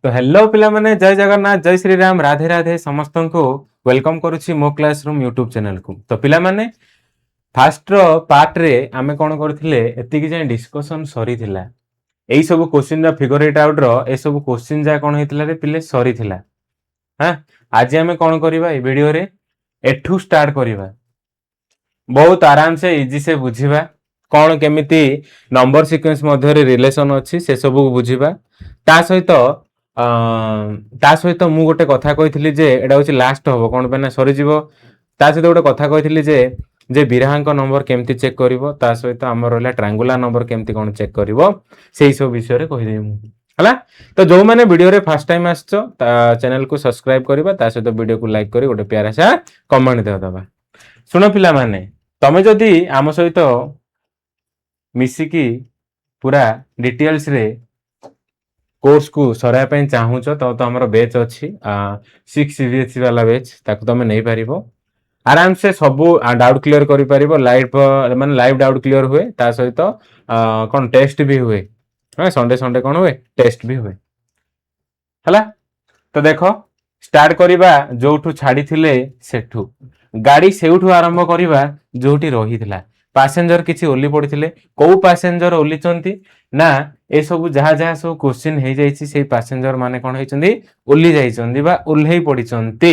तो हेलो पिला माने जय जगन्नाथ जय श्री राम राधे राधे समस्त को वेलकम करुछि मो क्लासरूम यूट्यूब चैनल को। तो पिला माने फास्ट रो पार्ट रे आमे कोन करथिले एतिकी जे डिस्कशन सरी थिला एई सब क्वेश्चन रा फिगर इट आउट रो ए सब क्वेश्चन जा कोन हेतिला रे पिले सरी थिला। हां आज आमे कोन करबा ए वीडियो रे एठू स्टार्ट करबा बहुत आराम से इजी से बुझिबा कौन केमिति नंबर सीक्वेंस मध्य रिलेशन अच्छी से सब बुझिबा ता सहित मु गोटे कथा कही जे एटा हूँ लास्ट हम कौन पे सरी जीव ता सहित गोटे कथा कही जे बिरहांक नंबर केमती चेक करिवो ता सहित हमर रहला ट्रायंगुलर नंबर केमती कोन चेक करिवो सेही सब विषय रे कहि देमु हला। तो जो माने वीडियो रे फर्स्ट टाइम आछो चैनल को सब्सक्राइब करबा ता सहित वीडियो को लाइक करी गोटे प्यारा सा कमेंट दे दबा। सुनो पिला माने तमे जदी आम सहित मिसिकी पूरा डिटेल्स रे कोर्स को सराय पे चाहूच तो हमर बैच अछि 6 सीबीएसई वाला बैच ताको तमे नै परिबो आराम से सब डाउट क्लियर करि परिबो लाइव माने लाइव डाउट क्लियर हुए ता सहित कोन टेस्ट भी हुए हां संडे संडे कोन हुए टेस्ट भी हुए हला। तो देखो स्टार्ट करिबा जोठू छाडी थिले सेठू गाड़ी सेउठू आरंभ करिबा जोठी रही थिला पैसेंजर किछि ओली पड़िथिले को पैसेंजर ओली चंती ना ए सब जहा जहा सब क्वेश्चन हे जाईछि से पैसेंजर माने कोन हेचंदी ओली जाईचंदी बा ओल्हेई पड़िचंती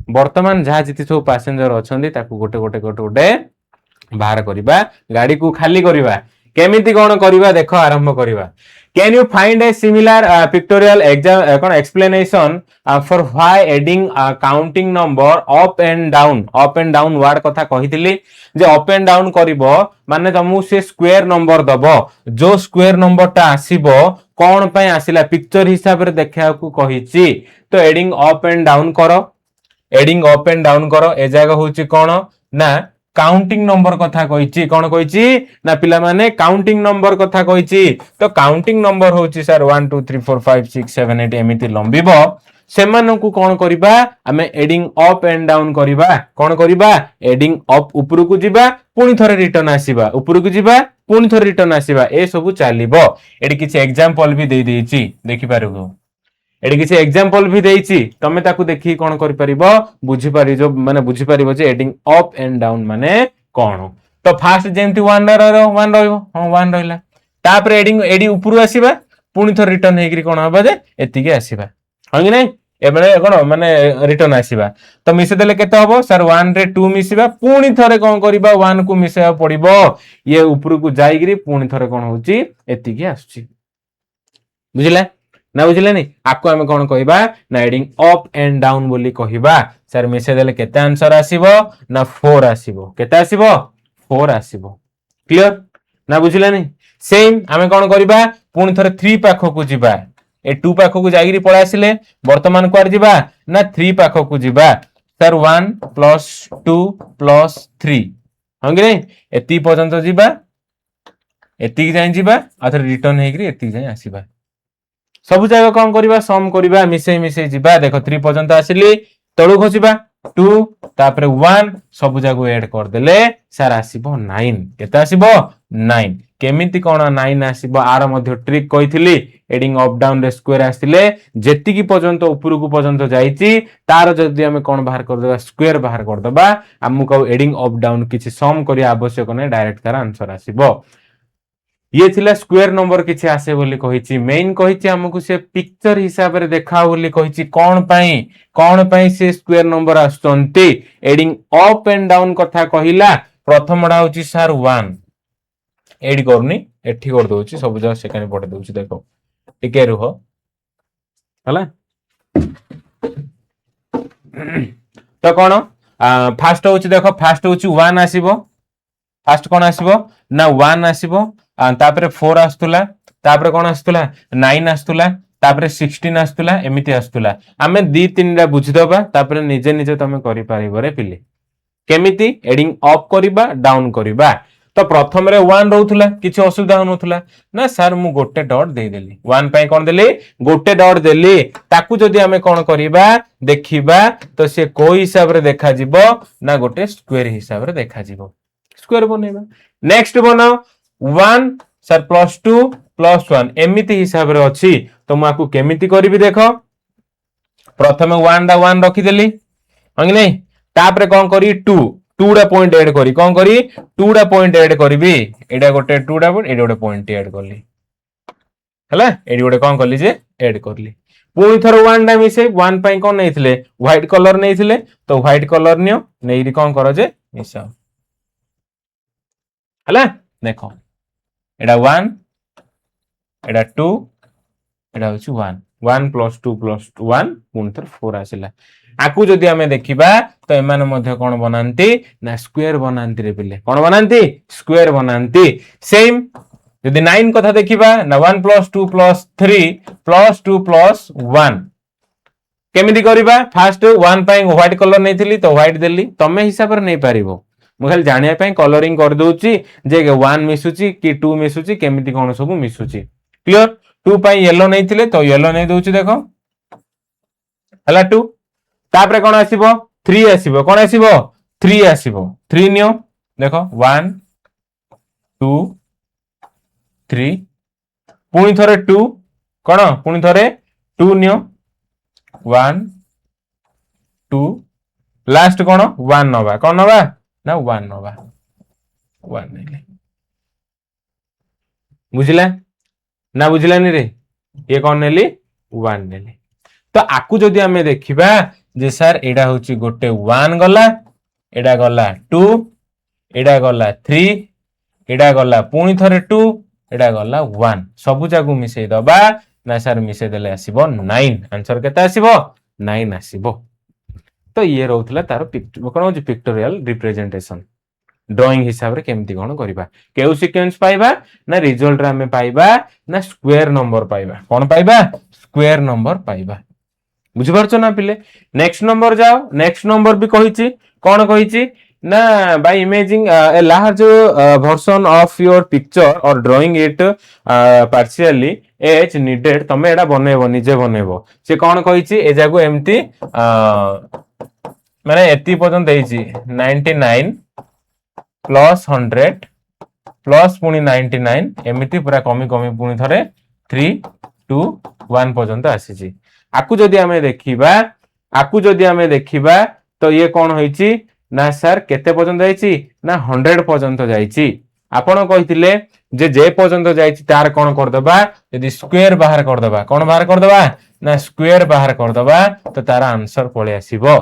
वर्तमान जहा जिति सब पैसेंजर अछंदी ताकू गोटे गोटे गोटे गोटे बाहर करिबा गाड़ी को खाली करिबा केमिति कोन करिबा देखो आरंभ करिबा। Can you find a similar pictorial explanation for why adding counting number up and down word कथा कहितली जे up and down करिवो माने तमु से स्क्वायर नंबर दबो जो स्क्वायर नंबर ता आसीबो कोन पय आसिला पिक्चर हिसाब रे देखा को कहिची। तो एडिंग अप एंड डाउन करो ए जागा होची कोन ना काउंटिंग नंबर कथा कहिची कोन कहिची ना पिला माने काउंटिंग नंबर कथा कहिची। तो काउंटिंग नंबर होची सर 1 2 3 4 5 6 7 8 एमिति लंबिबो सेमान को कोन करिबा हमें एडिंग अप एंड डाउन करिबा कोन करिबा एडिंग अप ऊपर को जिबा पुनी थरे रिटर्न आसीबा ऊपर को जिबा पुनी थरे रिटर्न आसीबा ए सब चालिबो। एडी किछि एग्जांपल भी देई देछि देखि पारबो एडी किछि एग्जांपल भी देछि तमे ताकू देखि कोन करि परिबो बुझि पारि जो माने बुझि पारिबो जे एडिंग अप एंड डाउन माने कोन। तो फास्ट जेमति 1 रहइबो हां 1 रहला तापर एडी ऊपर आसीबा पुनी थरे रिटर्न हेकरी कोन हबा जे एतिके आसीबा हां कि नै एबले कोन माने रिटर्न आसीबा। तो मिसे देले केते हबो सर 1 रे 2 मिसिबा पुनी थरे कोन करिबा 1 को मिसेया पड़िबो ये ऊपर को जाईगिरी पुनी थरे कोन होची एतिके आछी बुझिला ना बुझिले नि आपको हमें कोन कहिबा ना एडिंग अप एंड डाउन बोली कहिबा सर मिसे देले केते आंसर आसीबो ना 4 आसीबो केते आसीबो 4 आसीबो क्लियर ना बुझिले नि सेम हमें कोन करिबा पुनी थरे 3 पाखो को जिबा ए 2 पाखो को जागिरी पळा आसिले वर्तमान को जिबा ना 3 पाखो को जिबा सर 1 + 2 + 3 हंगे नै एती पर्यंत जिबा एती जाय जिबा आथर रिटर्न हेकरी एती जाय आसीबा सब जगह कौन करिबा सम करिबा मिसे जिबा देखो 3 पर्यंत आसिली तळु खसिबा 2 तापर 1 सब जगह ऐड कर देले सर आसीबो 9 केते आसीबो 9 केमिति कोन 9 आसीबो आर मध्ये ट्रिक कहितली एडिंग अप डाउन रे स्क्वायर आसिले जेति की पर्यंत ऊपर को पर्यंत जाईची तार जदी हमें कोन बाहर कर देबा स्क्वायर बाहर कर देबा हमकु एडिंग अप डाउन किछि सम करिया आवश्यक नै डायरेक्ट तार आंसर आसीबो। ये थिला स्क्वायर नंबर किछि आसे बोली कहिछि मेन कहिछि हमकु से पिक्चर हिसाब रे देखा बोली कहिछि कोन पई से स्क्वायर नंबर आस्तंती एडिंग अप एंड डाउन कथा कहिला प्रथमडा होछि सर 1 एड करनी एठी कर दोछि सब जगह सेकेंड पटे दोछि देखो टिके रुहो हला। तो कोन फास्ट होछि देखो फास्ट होछि 1 आसीबो फास्ट कोन आसीबो ना 1 आसीबो तापरे 4 आस्तुला तापरे कोन आस्तुला 9 आस्तुला तापरे 16 आस्तुला एमिति आस्तुला हमें 2 3 रा बुझि दबा तापरे निजे निजे तमे करि पारिबो रे पिले केमिति एडिंग अप करिबा डाउन करिबा। तो प्रथम रे 1 रहउथुला किछि असुविधा होनुथुला ना सर मु गोटे डॉट दे देली 1 पय कोन देली गोटे डॉट देली ताकू जदी हमें कोन करिबा देखिबा तो से को हिसाब रे देखा जिवो ना गोटे स्क्वायर हिसाब रे देखा जिवो स्क्वायर बनेबा। नेक्स्ट बनाओ 1 सर +2 + 1 एमिति हिसाब रे अछि तो मु आपको केमिति करबी देखो प्रथमे 1 दा 1 रखी देली हां कि नहीं तापरे कोन करी 2 2 दा पॉइंट ऐड करी कोन करी 2 दा पॉइंट ऐड करबी एडा गोटे 2 दा पॉइंट एडा गोटे पॉइंट ऐड करली हला एडी गोटे कोन करली जे ऐड करली पुणी थर 1 दा मिसे 1 पई कोन नैथिले व्हाइट कलर नैथिले तो व्हाइट कलर नियो नेइरी कोन करो जे मिसाओ हला देखो एडा 1 एडा 2 एडा होची 1 1 + 2 + 1 पुणी थर 4 आसिला आकु जदि हमें देखिबा तो एमाने मध्ये कोन बनांती ना स्क्वायर बनांती रे पिले कोन बनांती स्क्वायर बनांती सेम यदि 9 कथा देखिबा ना 1 + 2 + 3 + 2 + 1 केमिति करिबा फास्ट 1 पई व्हाइट कलर नैथिली तो व्हाइट देली तमे हिसाब रे नै पारिबो मु खाली जानिया पई कलरिंग कर दोउची जे 1 मिसुची कि 2 मिसुची केमिति कोन सब मिसुची क्लियर 2 पई येलो नैथिले तो येलो नै दोउची देखो हला 2 तापरे कोन आसीबो 3 आसीबो कोन आसीबो 3 आसीबो 3 नियो देखो 1 2 3 पुणी थरे 2 कोन पुणी थरे 2 नियो 1 2 लास्ट कोन 1 नबा कोन नबा ना 1 नबा 1 नेले बुझिला ना बुझिलानी रे ये कोन नेली 1 नेली तो आकु जदि हमें देखिबा जे सर एडा होची गोटे 1 गला एडा गला 2 एडा गला 3 एडा गला पुणी थरे 2 एडा गला 1 सबु जागु मिसै दबा ना सर मिसै देले आसीबो 9 आंसर केते आसीबो 9 आसीबो तो ये रहउतला तार पिक्चर कोन होची पिक्टोरियल रिप्रेजेंटेशन ड्राइंग हिसाब रे केमती कोन करबा केउ सीक्वेंस पाइबा ना रिजल्ट रे हमें पाइबा ना स्क्वायर नंबर पाइबा कोन पाइबा स्क्वायर नंबर पाइबा बुझि परछो ना पिले नेक्स्ट नंबर जाओ नेक्स्ट नंबर भी कहिची कोन कहिची ना by imaging a large version of your picture और drawing it partially as needed तमे एडा बनेबो निजे बनेबो से कोन कहिची ए जागो एम्ति माने एती पर्यंत देइची 99 प्लस 100 प्लस पुनी 99 एमिति पूरा कमी कमी पुनी थरे 3 2 1 पर्यंत आसीची आकु जदि हमें देखिबा तो ये कोन होईची ना सर केते पर्यंत जाईची ना 100 पर्यंत जाईची आपण कहिथिले जे पर्यंत जाईची तार कोन कर दबा यदि स्क्वायर बाहर कर दबा कोन बाहर कर दबा ना स्क्वायर बाहर कर दबा तो तार आंसर पळे आसीबो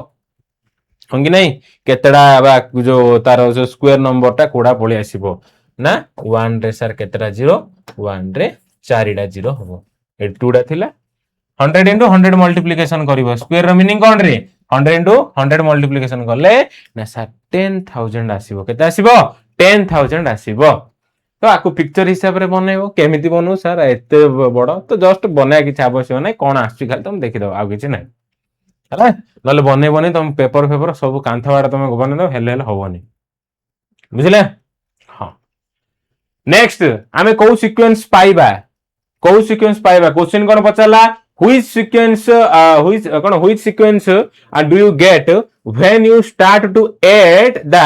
होंगी नहीं केतडा बा जो तार जो स्क्वायर नंबर टा कोडा पळे आसीबो ना 1 रे सर केतडा 0 1 रे 4 टा 0 होबो ए 2 टा थिला 100 into 100 multiplication करिवो square rho meaning कोन रे 100 into 100 मल्टीप्लिकेशन करले ना सर 10000 आसीबो केते आसीबो 10000 आसीबो तो आकु पिक्चर हिसाब रे बनेबो केमिति बनउ सर एते बडो तो जस्ट बना कि आवश्यक नै कोन आसी खाली तुम देखि दो आ किछ नै हला नले बने तुम पेपर सब कांथवाड़ा तुम बने दो हेले हेले होबनी बुझले हां नेक्स्ट आमे को सीक्वेंस पाइबा क्वेश्चन कोन पचला which sequence do you get when you start to add the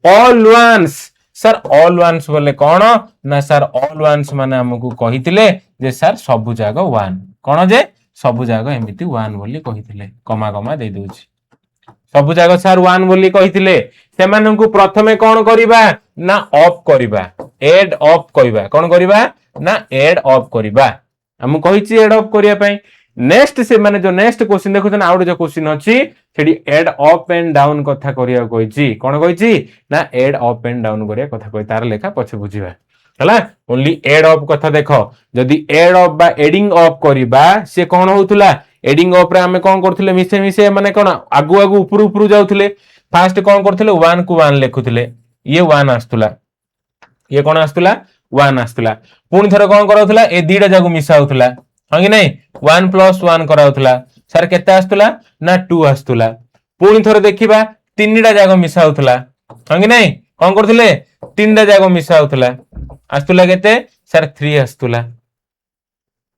all ones sir all ones बोले कोन ना सर all ones माने हमकु कहिथिले जे सर सब जागा 1 कोन जे सब जागा एमिति 1 बोली कहिथिले कमा कमा दे दोछि सब जागा सर 1 बोली कहिथिले सेमानंकु प्रथमे कोन करिबा ना ऑफ करिबा ऐड ऑफ करिबा कोन करिबा ना ऐड ऑफ करिबा हम कहिछि ऐड ऑफ करिया पई नेक्स्ट से माने जो नेक्स्ट क्वेश्चन देखो ना आउट जो क्वेश्चन अछि सेडी ऐड अप एंड डाउन कथा करिया कहिछि कोन कहिछि ना ऐड अप एंड डाउन करिया कथा कहि तार लेखा पछे बुझिबा हला ओनली ऐड अप कथा देखो जदी ऐड अप बा एडिंग अप करिबा से कोन होतुला एडिंग अप रे हमें कोन करथले मिसे मिसे माने कोन आगु आगु ऊपर ऊपर जाउथले फास्ट कोन करथले 1 को 1 लेखुथले ये 1 आस्तुला ये कोन आस्तुला 1 आस्तुला पुनी थरे कोन करथला ए दीडा जागु मिसाउथला हां कि नहीं 1 + 1 कराउथला सर केते आस्तुला ना 2 आस्तुला पुनी थरे देखिबा तीनटा जागो मिसाउथला हां कि नहीं कोन करथले तीनटा जागो मिसाउथला आस्तुला केते सर 3 आस्तुला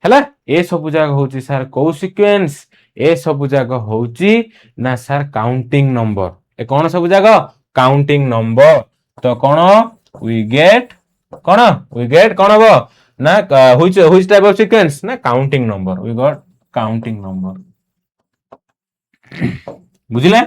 हला ए सब जागा होची सर को सीक्वेंस ए सब जागा होची ना सर काउंटिंग नंबर ए कोन सब जागा काउंटिंग नंबर तो कोन वी गेट कोन हो ना which type of sequence ना counting number we got counting number बुझिले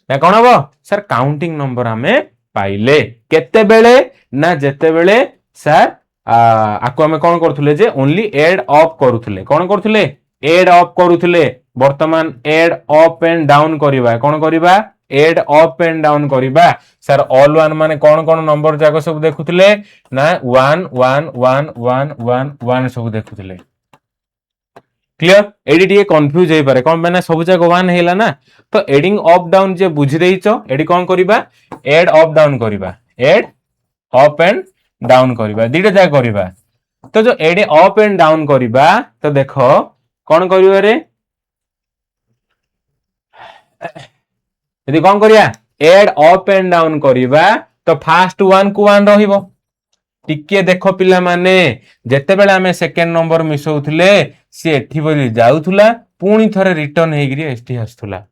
ना कौन हबो सर काउंटिंग नंबर आमे पाइले केते बेले ना जेते बेले सर आको आमे कौन करथुले जे ओनली एड अप करूथुले कौन करथुले एड अप करूथुले वर्तमान एड अप एंड डाउन करिबा कौन करिबा एड अप एंड डाउन करिबा सर ऑल वन माने कौन कौन नंबर जाको सब देखुथुले ना 1 1 1 1 1 1 सब देखुथुले क्लियर एडी टी कंफ्यूज हो पारे कौन मैंने सब जगह वन हेला ना तो एडिंग अप डाउन जे बुझी देइचो एडी कौन करिबा एड अप डाउन करिबा एड अप एंड डाउन करिबा दीटा जा करिबा तो जो एड अप एंड डाउन करिबा तो देखो कौन करिबा रे यदि कौन करिया एड अप एंड डाउन करिबा तो फास्ट वन को वन रहिबो टिके देख पिला माने जेते बेले हमें सेकंड नंबर मिसौथले सी एठी बोली जाउथुला पुणी थरे रिटर्न हेगिरी एठी आस्तुला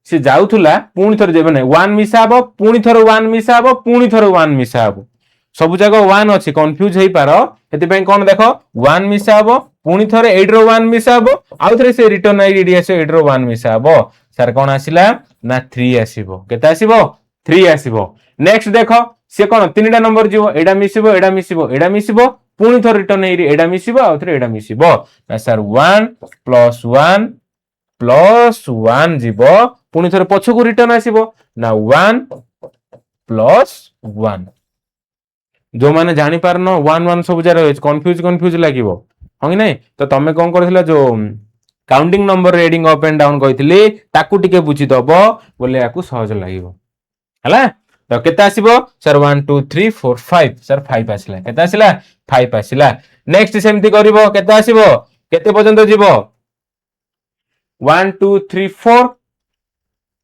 सी जाउथुला पुणी थरे जेबे नै 1 मिसाबो पुणी थरे 1 मिसाबो पुणी थरे 1 मिसाबो सब जगह 1 अछि कंफ्यूज हेई पारो एति पय कोन देखो 1 मिसाबो पुणी थरे 8 रो 1 मिसाबो आउ थरे से रिटर्न आईडी आसे 8 रो 1 मिसाबो सर कोन आसिला ना 3 आसीबो केता आसीबो 3 आसीबो नेक्स्ट देखो से कोन तीनटा नंबर जीवो एडा मिसिबो एडा मिसिबो एडा मिसिबो पुणी थरे रिटर्न एरी एडा मिसिबो आउ थरे एडा मिसिबो ना सर 1 प्लस 1 जीवो पुणी थरे पछो को रिटर्न आसीबो ना 1 प्लस 1 जो माने जानि पारनो 1 1 सब जरा कंफ्यूज लागिवो हंगी नै तो तमे कोन करथिला जो counting number reading up and down कहितली ताकू टिके बुझी दबो बोले याकू सहज लागिवो हला तो केता आसीबो सर 1 2 3 4 5 सर 5 आसिला केता आसिला 5 आसिला नेक्स्ट सेमती करिवो केता आसीबो केते पर्यंत जीवो 1 2 3 4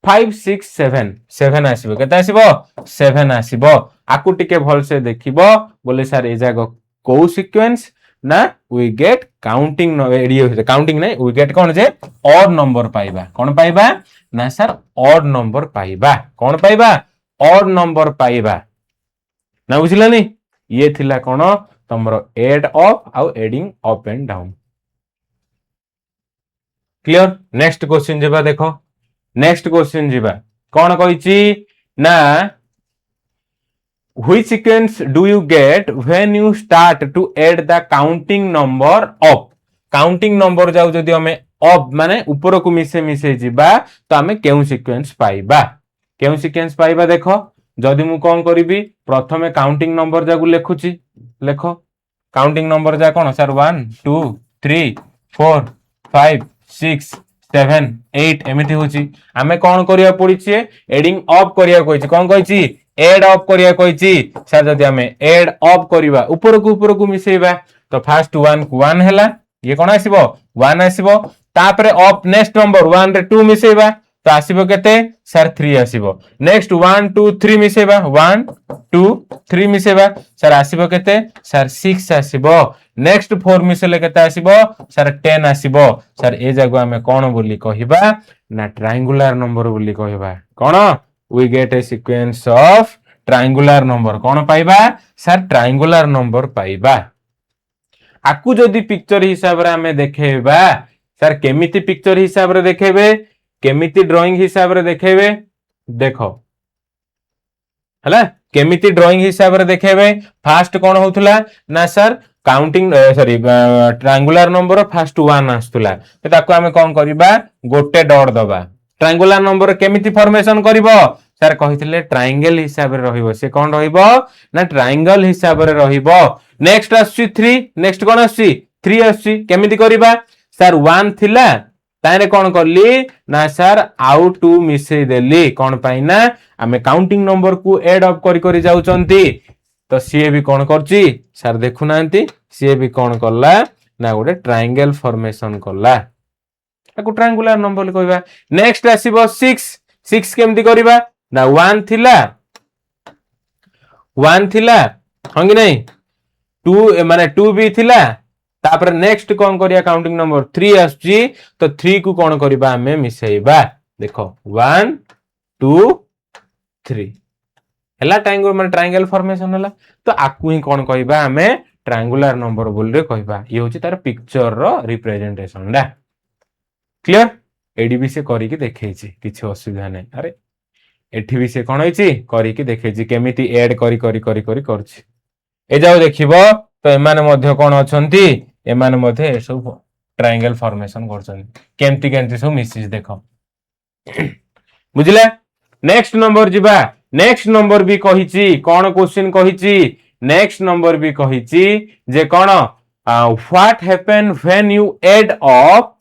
5 6 7 7 आसीबो केता आसीबो 7 आसीबो आकु टिके भल से देखिबो बोले सर ए जागो को सीक्वेंस ना वी गेट काउंटिंग एडियो काउंटिंग नै वी गेट कोन जे ऑड नंबर पाइबा कोन पाइबा ना सर ऑड नंबर पाइबा कोन पाइबा ऑड नंबर पाइबा ना बुझिलानी ये थिला कोन तमरो एड अप आउ adding up and down clear next question जेबा देखो नेक्स्ट क्वेश्चन जीवा कौन कहिची ना which sequence do you get when you start to add the counting number up counting number जाउ जदि हमें up माने ऊपर को मिसे जीवा तो हमें केउ सीक्वेंस पाइबा केउ सीक्वेंस पाइबा देखो जदि मु कोन करिबी प्रथमे काउंटिंग नंबर जागु लेखुची लेखो काउंटिंग नंबर जा कोन सर 1 2 3 4 5 6 7 8 एमिति होची हमें कोन करिया पड़िछि एडिंग अप करिया कोइछि कोन कहिछि एड अप करिया कोइछि सर जदि हमें एड अप करिवा ऊपर को मिसेइबा तो फर्स्ट 1 को 1 हैला ये कोन आसीबो 1 आसीबो तापरे अप नेक्स्ट नंबर 1 रे 2 मिसेइबा तो आसीबो केते सर 3 आसीबो नेक्स्ट 1 2 3 मिसेइबा 1 2 3 मिसेइबा सर आसीबो केते सर 6 आसीबो नेक्स्ट 4 मिसेले केते आसीबो सर 10 आसीबो सर ए जागो हमें कोन बोली कहिबा ना ट्रायंगुलर नंबर बोली कहिबा कोन we get a sequence of triangular number कोन पाइबा सर ट्रायंगुलर नंबर पाइबा आकु जदि पिक्चर हिसाब रे हमें देखेबा सर केमिति पिक्चर हिसाब रे देखेबे केमिति ड्राइंग हिसाब रे देखेबे देखो हला केमिति ड्राइंग हिसाब रे देखेबे फास्ट कोन होतला ना sir counting sorry triangular number fast 1 आस्तुला तो ताकू हमें कोन करबा गोटे डॉट दबा ट्रायंगुलर नंबर केमिति फॉर्मेशन करिवो सर कहितले ट्रायंगल हिसाब रे रहिबो से कोन रहिबो ना ट्रायंगल हिसाब रे रहिबो नेक्स्ट आसी 3 नेक्स्ट कोन आसी 3 आसी केमिति करिबा सर 1 थिला तारे कोन करली ना सर आउ 2 मिसे देली कोन पाइना हमें काउंटिंग नंबर को ऐड अप करी जाउचंती तो सीए भी कोन करची सर देखु नांती सीए भी कोन करला ना गोटे ट्रायंगल फॉर्मेशन करला ताको ट्रायंगुलर नंबर कहबा नेक्स्ट आसीबो 6 6 केमति करबा ना 1 थिला हंगी नै 2 माने 2 भी थिला तापर नेक्स्ट कोन करिया काउंटिंग नंबर 3 आछी तो 3 को कोन करबा हमें मिसेइबा देखो 1 2 3 हला ट्रायंगल माने ट्रायंगल फॉर्मेशन हला तो आकु ही कोन कहबा हमें ट्रायंगुलर नंबर बोली कहबा ये होची तार पिक्चर रो रिप्रेजेंटेशन डा क्लियर एडी भी से करी के देखैछि किछि असुविधा नै अरे एठी भी से कोन होईछि करी के देखैछि केमिति ऐड करी करी करी करी करछि ए जाओ देखिबो तो एमाने मध्य कोन अछंती एमाने मध्य ए सब ट्रायंगल फॉर्मेशन करछंती केमति केमति सब मिसिस देखो बुझिले नेक्स्ट नंबर जिबा नेक्स्ट नंबर भी कहिछि कोन क्वेश्चन कहिछि नेक्स्ट नंबर भी कहिछि जे कोन what happen when you add of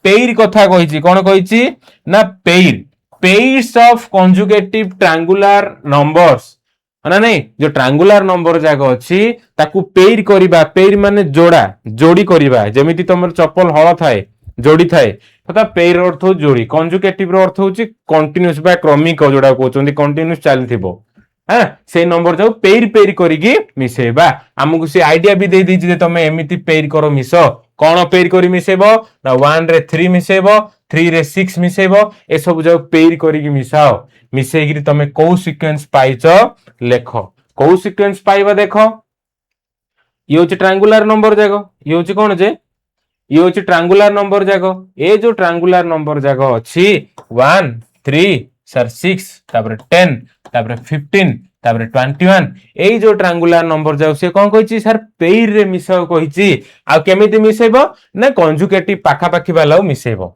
pair कथा कहिछि कोन कहिछि ना pair pairs of conjugative triangular numbers ना नहीं जो ट्रायंगुलर नंबर जाक अछि ताकू पेयर करिबा पेयर माने जोड़ा जोड़ी करिबा जेमिति तमर चप्पल हळ थाए जोड़ी थाए तथा पेयर अर्थ जोड़ी कंजुगेटिव रो अर्थ होची कंटीन्यूअस बा क्रमिक जोड़ा कहउचंदी कंटीन्यूअस चलथिबो हां से नंबर जाऊ पेयर पेयर करिकि मिसेबा हमकु से आईडिया भी दे दीछि जे तमे एमिति पेयर करो मिसो कोन पेयर करी मिसेबो ना 1 रे 3 मिसेबो 3 रे 6 मिसेबो ए सब जाऊ पेयर करिकि मिसाओ मिसेगिरी तमे को सीक्वेंस पाइचो लेखो को सीक्वेंस पाइबा देखो ये होची ट्रायंगुलर नंबर जागो ये होची कोन जे ये होची ट्रायंगुलर नंबर जागो ए जो ट्रायंगुलर नंबर जागो अछि 1 3 सर 6 तापर 10 तापर 15 तापर 21 एई जो ट्रायंगुलर नंबर जाउ से कोन कहिछि सर पेयर रे मिसाओ कहिछि आ केमिति मिसेबो ना कंजुगेटिव पाखा पाखी वालाउ मिसेबो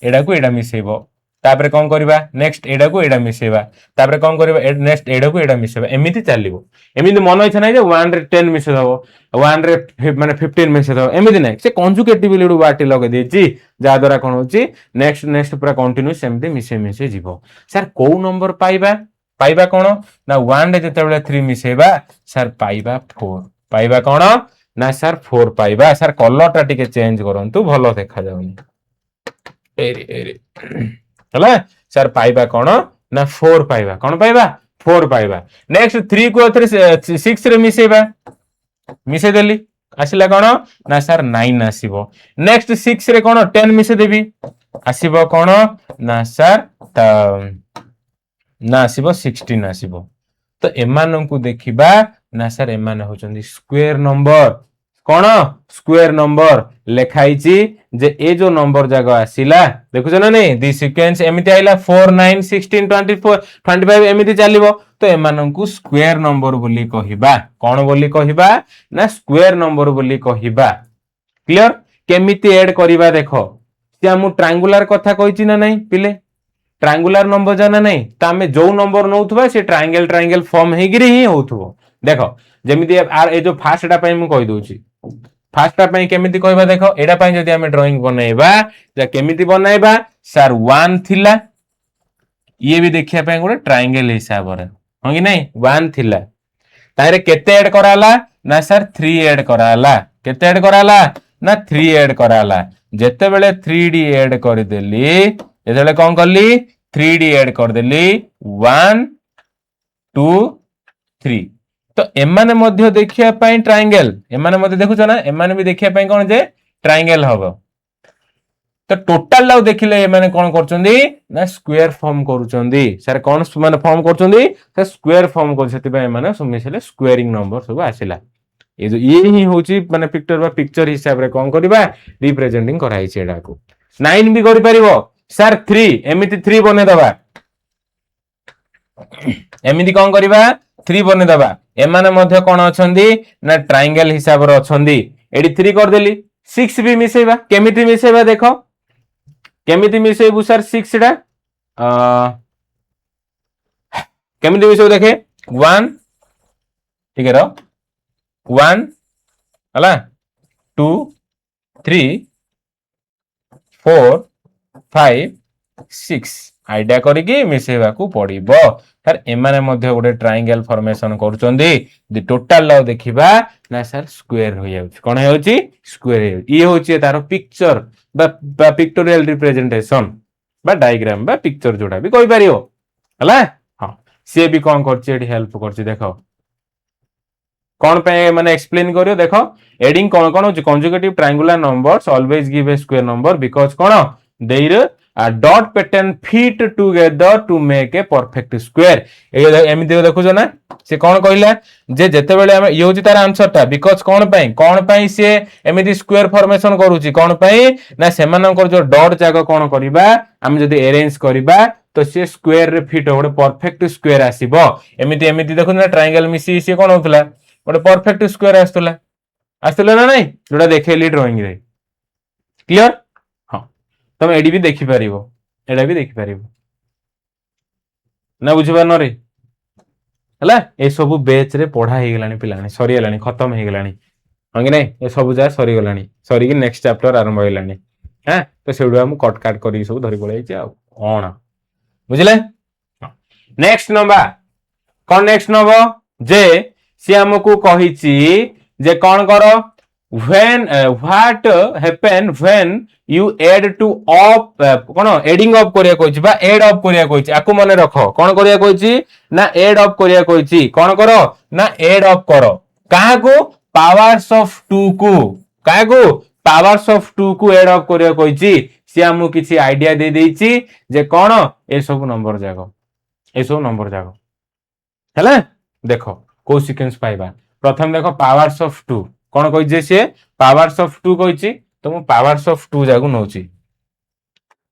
एडा को एडा मिसेबो तापर कोन करबा नेक्स्ट एडा को एडा मिसेबा तापर कोन करबा नेक्स्ट एडा को एडा मिसेबा एमिति चलिबो एमिति मन इच्छा नै जे 1 रे 10 मिसे दबो 1 रे माने 15 मिसे दबो एमिति नै से कंजुगेटिव लेडू बाटी लगे देछि जा द्वारा कोन होछि नेक्स्ट नेक्स्ट पूरा कंटीन्यूअस एमिति मिसे मिसे जीवो सर को नंबर पाइबा पाइबा कोन ना 1 रे जेतेबेले 3 मिसेबा सर पाइबा 4 पाइबा कोन ना सर 4 पाइबा सर कलर टा टिके चेंज करंतु भलो देखा जाउनी एरे एरे हला सर पाइबा कोन ना 4 पाइबा कोन पाइबा 4 पाइबा नेक्स्ट 3 को 6 रे मिसेबा मिसे देली आसिला कोन ना सर 9 आसीबो नेक्स्ट 6 रे कोन 10 मिसे देबी आसीबो कोन ना सर ना आसीबो 16 आसीबो तो एमान को देखिबा ना सर एमान होचंदी स्क्वायर नंबर कोन स्क्वायर नंबर लेखाइची जे ए जो नंबर जागो आसिला देखुछ ना नहीं दि सीक्वेंस एमिति आइला 4 9 16 24 25 एमिति चलिबो तो एमान को स्क्वायर नंबर बोली कहिबा कोन बोली कहिबा ना स्क्वायर नंबर बोली कहिबा क्लियर केमिति ऐड करिबा देखो जे हम ट्रायंगुलर कथा कहिची ना नहीं पिले ट्रायंगुलर नंबर जाना नहीं त हमें जो नंबर नउथबा से ट्रायंगल ट्रायंगल फॉर्म हेगिरी ही होथबो देखो जेमिति आर ए जो फर्स्ट टा पई हम कहि दोची फर्स्ट टा पई केमिति कहबा देखो एडा पई जदी हम ड्राइंग बनाइबा जे केमिति बनाइबा सर 1 थिला ये भी देखिया पई गोटे ट्रायंगल हिसाब रे हो कि नहीं 1 थिला तारे केते ऐड कराला ना सर 3 ऐड कराला केते ऐड कराला ना 3 ऐड कराला जेते बेले 3d ऐड कर देली जेते कोन करली 3d ऐड कर देली 1 2 3 तो एमाने मध्य देखिया पई ट्रायंगल एमाने मध्य देखुछ ना एमाने भी देखिया पई कोन जे ट्रायंगल हबो तो टोटल लाउ देखिले एमाने कोन करचंदी ना स्क्वायर फॉर्म करूचंदी सर कोन माने फॉर्म करचंदी सर स्क्वायर फॉर्म कर सेति पई एमाने सब मिसले स्क्वायरिंग नंबर सब आसिला ये जो ये ही होची माने पिक्चर बा पिक्चर हिसाब रे कोन करबा रिप्रेजेंटिंग कराई छेडा को 9 भी करि परिबो सर 3 एमिति 3 बने दबा एमिति कोन करबा 3 बने दबा एमाने मध्य कोन अछंदी ना ट्रायंगल हिसाब रे अछंदी एडी 3 कर देली 6 भी मिसेबा केमिति मिसेबा देखो केमिति मिसेबु सर 6 डा केमिति मिसेबु देखे 1 ठीक है रो 1 हला 2 3 4 5 6 आइडिया करिकि मिसेबा को पड़िबो सर एमाने मध्य गोटे ट्रायंगल फॉर्मेशन करूचंदी दि टोटल लाउ देखिबा ना सर स्क्वायर हो जाउछ कोन हेउची स्क्वायर ये होची तारो पिक्चर बा पिक्टोरियल रिप्रेजेंटेशन बा डायग्राम बा पिक्चर जोडा भी कहि परियो हला हां से भी कोन करची एडी हेल्प करची देखो कोन पे माने एक्सप्लेन करियो देखो एडिंग कोन कोन होची conjugative triangular numbers always give a square number because कोन their dot pattern fit together to make a perfect square एमिति देखुछ ना से कौन कहला जे जेते बेले हम ये होची तार आंसर टा बिकॉज कौन पई से एमिति स्क्वायर फॉर्मेशन करूची कौन पई ना सेमानकर जो डॉट जाक कौन करबा हम जदी अरेंज करबा तो से स्क्वायर रे फिट गोटे परफेक्ट स्क्वायर आसीबो एमिति एमिति देखु ना ट्रायंगल मिसी से कौन होतला गोटे परफेक्ट स्क्वायर आस्तला ना नहीं जोटा देखेली ड्राइंग रे क्लियर हां तुम एडी भी देखि परिबो एडा भी देखि परिबो ना बुझिबा न रे हला ए सब बेच रे पढ़ा हे गेलानी पिलानी सरी गेलानी खत्म हे गेलानी हां कि नहीं ए सब जा सरी गेलानी सरी कि नेक्स्ट चैप्टर आरंभ हो गेलानी हां तो सेडुआ हम कट काट करी सब धरि पळै छै आ कोन बुझले नेक्स्ट नंबर कौन नेक्स्ट नंबर जे सी हमको कहिची जे कौन करो when what happen when you add to up cone adding up करिया कोइची बा एड अप करिया कोइची आकु मने रखो कोन करिया कोइची ना एड अप करिया कोइची कोन करो ना एड अप करो काहा को पावर्स ऑफ 2 को काहा को पावर्स ऑफ 2 को एड अप करिया कोइची सी हमु किछि आईडिया दे देइची जे कोन ए सब नंबर जागो हैला देखो को सीक्वेंस पाइबा प्रथम देखो पावर्स ऑफ 2 कौन कहि से पावर्स ऑफ 2 कहि तो मु पावर्स ऑफ 2 जागु नउची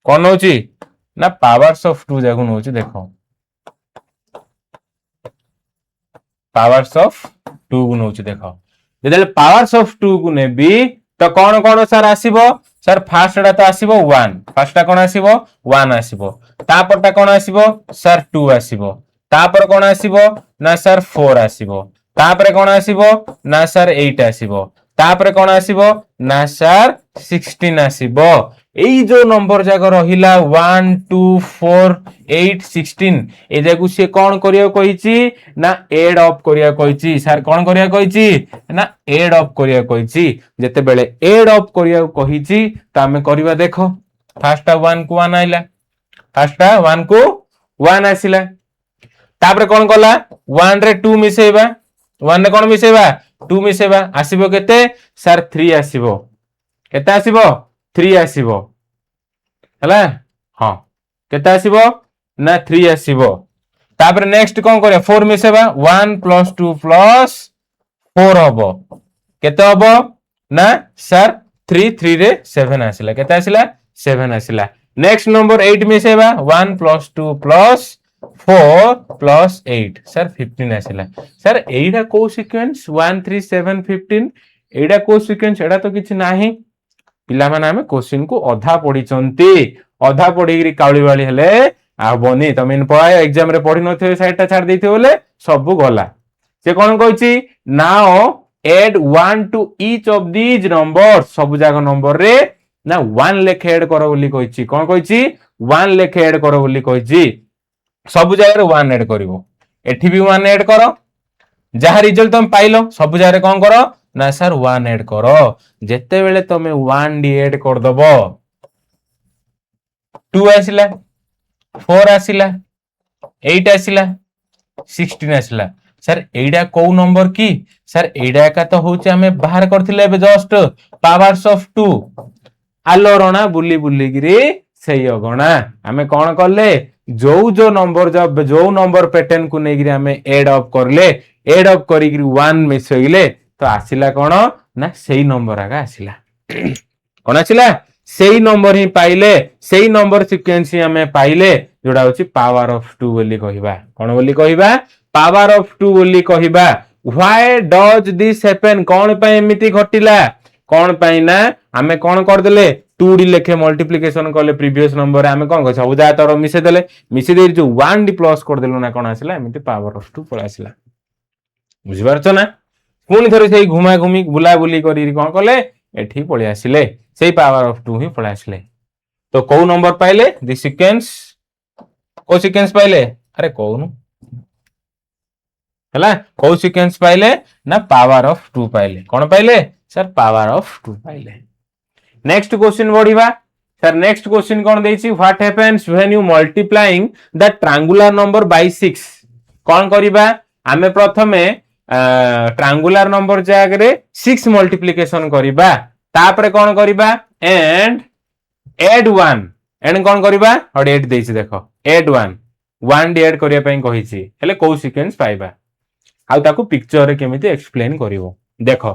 कौन नउची ना पावर्स ऑफ 2 जागु नउची देखो पावर्स ऑफ 2 गु नउची देखो जदे पावर्स ऑफ 2 गु नेबी तो कौन कौन सर आसीबो सर फास्ट डा तो आसीबो 1 फास्ट कौन आसीबो 1 आसीबो तापरटा कौन आसीबो सर 2 आसीबो तापर कौन आसीबो ना सर 4 आसीबो तापर कौन आसीबो ना सर 8 आसीबो तापर कौन आसीबो ना सर 16 आसीबो एई जो नंबर जाक रहिला 1 2 4 8 16 ए जाकु से कौन करिया कहिची ना एड अप करिया कहिची सर कौन करिया कहिची ना एड अप करिया कहिची जते बेले एड अप करिया कहिची त हमें करबा देखो फर्स्ट 1 को 1 आइला फर्स्ट 1 को 1 आसिला तापर कौन कला 1 रे 2 मिसेबा 1 रे कौन मिसेबा 2 मिसेबा आसीबो केते सर 3 आसीबो केते आसीबो 3 आसीबो हला हां केते आसीबो ना 3 आसीबो तापर नेक्स्ट कोन करे 4 मिसेबा 1 + 2 + 4 हबो केते हबो ना सर 3 रे 7 आसिला केते आसिला 7 आसिला नेक्स्ट नंबर 8 मिसेबा 1 + 2 + 4 + 8 सर 15 आसिला सर एइडा को सीक्वेंस 1 3 7 15 एइडा को सीक्वेंस एडा तो किछि नाही पिला माने हमें क्वेश्चन को अधा पढी काउली वाली हेले आबोनी तमेन पय एग्जाम रे पढी नथे साइडटा छाड़ देथे बोले सब गला से कोन कहछि now add 1 to each of these numbers सब जागा नंबर रे ना 1 लेखे ऐड करो बोली कहछि कोन कहछि 1 लेखे ऐड करो बोली कहछि सब जागा रे 1 ऐड करिवो एठी भी 1 ऐड करो जहा रिजल्ट तुम पाइलो सब जागा रे कोन करो ना सर 1 ऐड करो जेते बेले तमे 1 डी ऐड कर दबो 2 आसिला 4 आसिला 8 आसिला 16 आसिला सर एडा को नंबर की सर एडा का तो होचे हमें बाहर करथिले बे जस्ट पावर्स ऑफ 2 आलो रणा बुली बुली गिरी सही अगणा हमें कोन करले जो नंबर पैटर्न को नेगिरी हमें ऐड अप करी 1 मिसइले तो आसिला कोन ना सही नंबर आगा आसिला कोन आसिला सही नंबर ही पाइले सही नंबर सीक्वेंस ही हमें पाइले जोडा होची पावर ऑफ 2 बोली कहिबा कोन बोली कहिबा पावर ऑफ 2 बोली कहिबा व्हाई डज दिस हैपन कोन पय एमिति घटिला कोन पय ना हमें कोन कर देले 2 डी लेखे मल्टीप्लिकेशन करले प्रीवियस नंबर हमें कोन कहछ उदा तर मिसे दे जो 1 डी प्लस कर देलो ना कोन आसिला एमिति पावर ऑफ 2 पळ आसिला बुझि पारछ ना पुनी थरे सेही घुमा घुमी बुला बुली करी कोन करले एठी पळि आसिले सेही पावर ऑफ 2 ही पळ आसिले तो को नंबर पाइले दि सीक्वेंस को सीक्वेंस पाइले अरे कोनु हला को सीक्वेंस पाइले ना पावर ऑफ 2 पाइले कोन पाइले सर पावर ऑफ 2 पाइले नेक्स्ट क्वेश्चन बढ़िबा सर नेक्स्ट क्वेश्चन कोन देछि what happens when you multiplying the triangular number by 6 कोन करिबा हमें प्रथमे ट्रायंगुलर नंबर जागरे 6 मल्टीप्लिकेशन करिबा तापरे कोन करिबा एंड ऐड 1 एंड कौन करबा और 8 देछि देखो 8 1 1 डी ऐड करिया पई कहिछि हेले को सीक्वेंस पाइबा आ ताको पिक्चर रे केमिति एक्सप्लेन करिवो देखो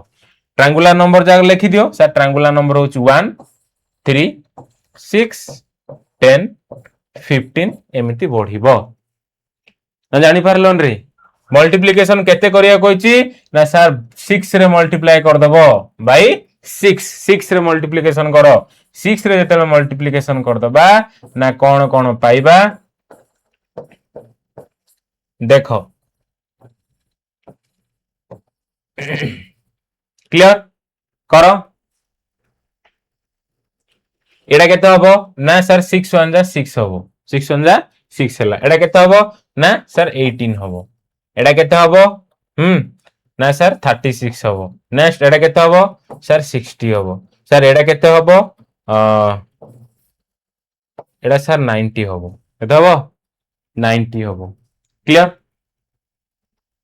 ट्रायंगुलर नंबर जाग लिखि दियो सर ट्रायंगुलर नंबर होछि 1 3 6 10 15 एमिति बढ़िबो ना जानि पारलोन रे मल्टीप्लिकेशन केते करिया कहिछि ना सर 6 रे मल्टीप्लाई कर दबो बाय 6 रे मल्टीप्लिकेशन करो 6 रे जेते मल्टीप्लिकेशन कर दबा ना कोन कोन पाइबा देखो क्लियर करो एडा केते हबो ना सर 6 1 जा 6 हबो 6 1 जा 6 हला एडा केते हबो ना सर 18 हबो एडा केते हबो ना सर 36 हबो नेक्स्ट एडा केते हबो सर 60 हबो सर एडा केते हबो एडा सर 90 हबो केते हबो 90 हबो क्लियर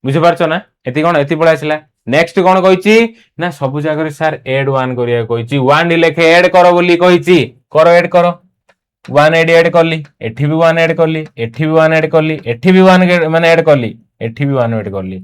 बुझि पारछो ना एति कोन एति पळा आसिला नेक्स्ट कोन कहिछि ना सब जगह रे सर ऐड 1 करिया कहिछि 1 लेखे ऐड करो बोली कहिछि करो ऐड करो 1 ऐड करली एठी भी 1 ऐड करली एठी भी 1 ऐड करली एठी भी 1 माने ऐड करली एठी भी 1 ऐड करली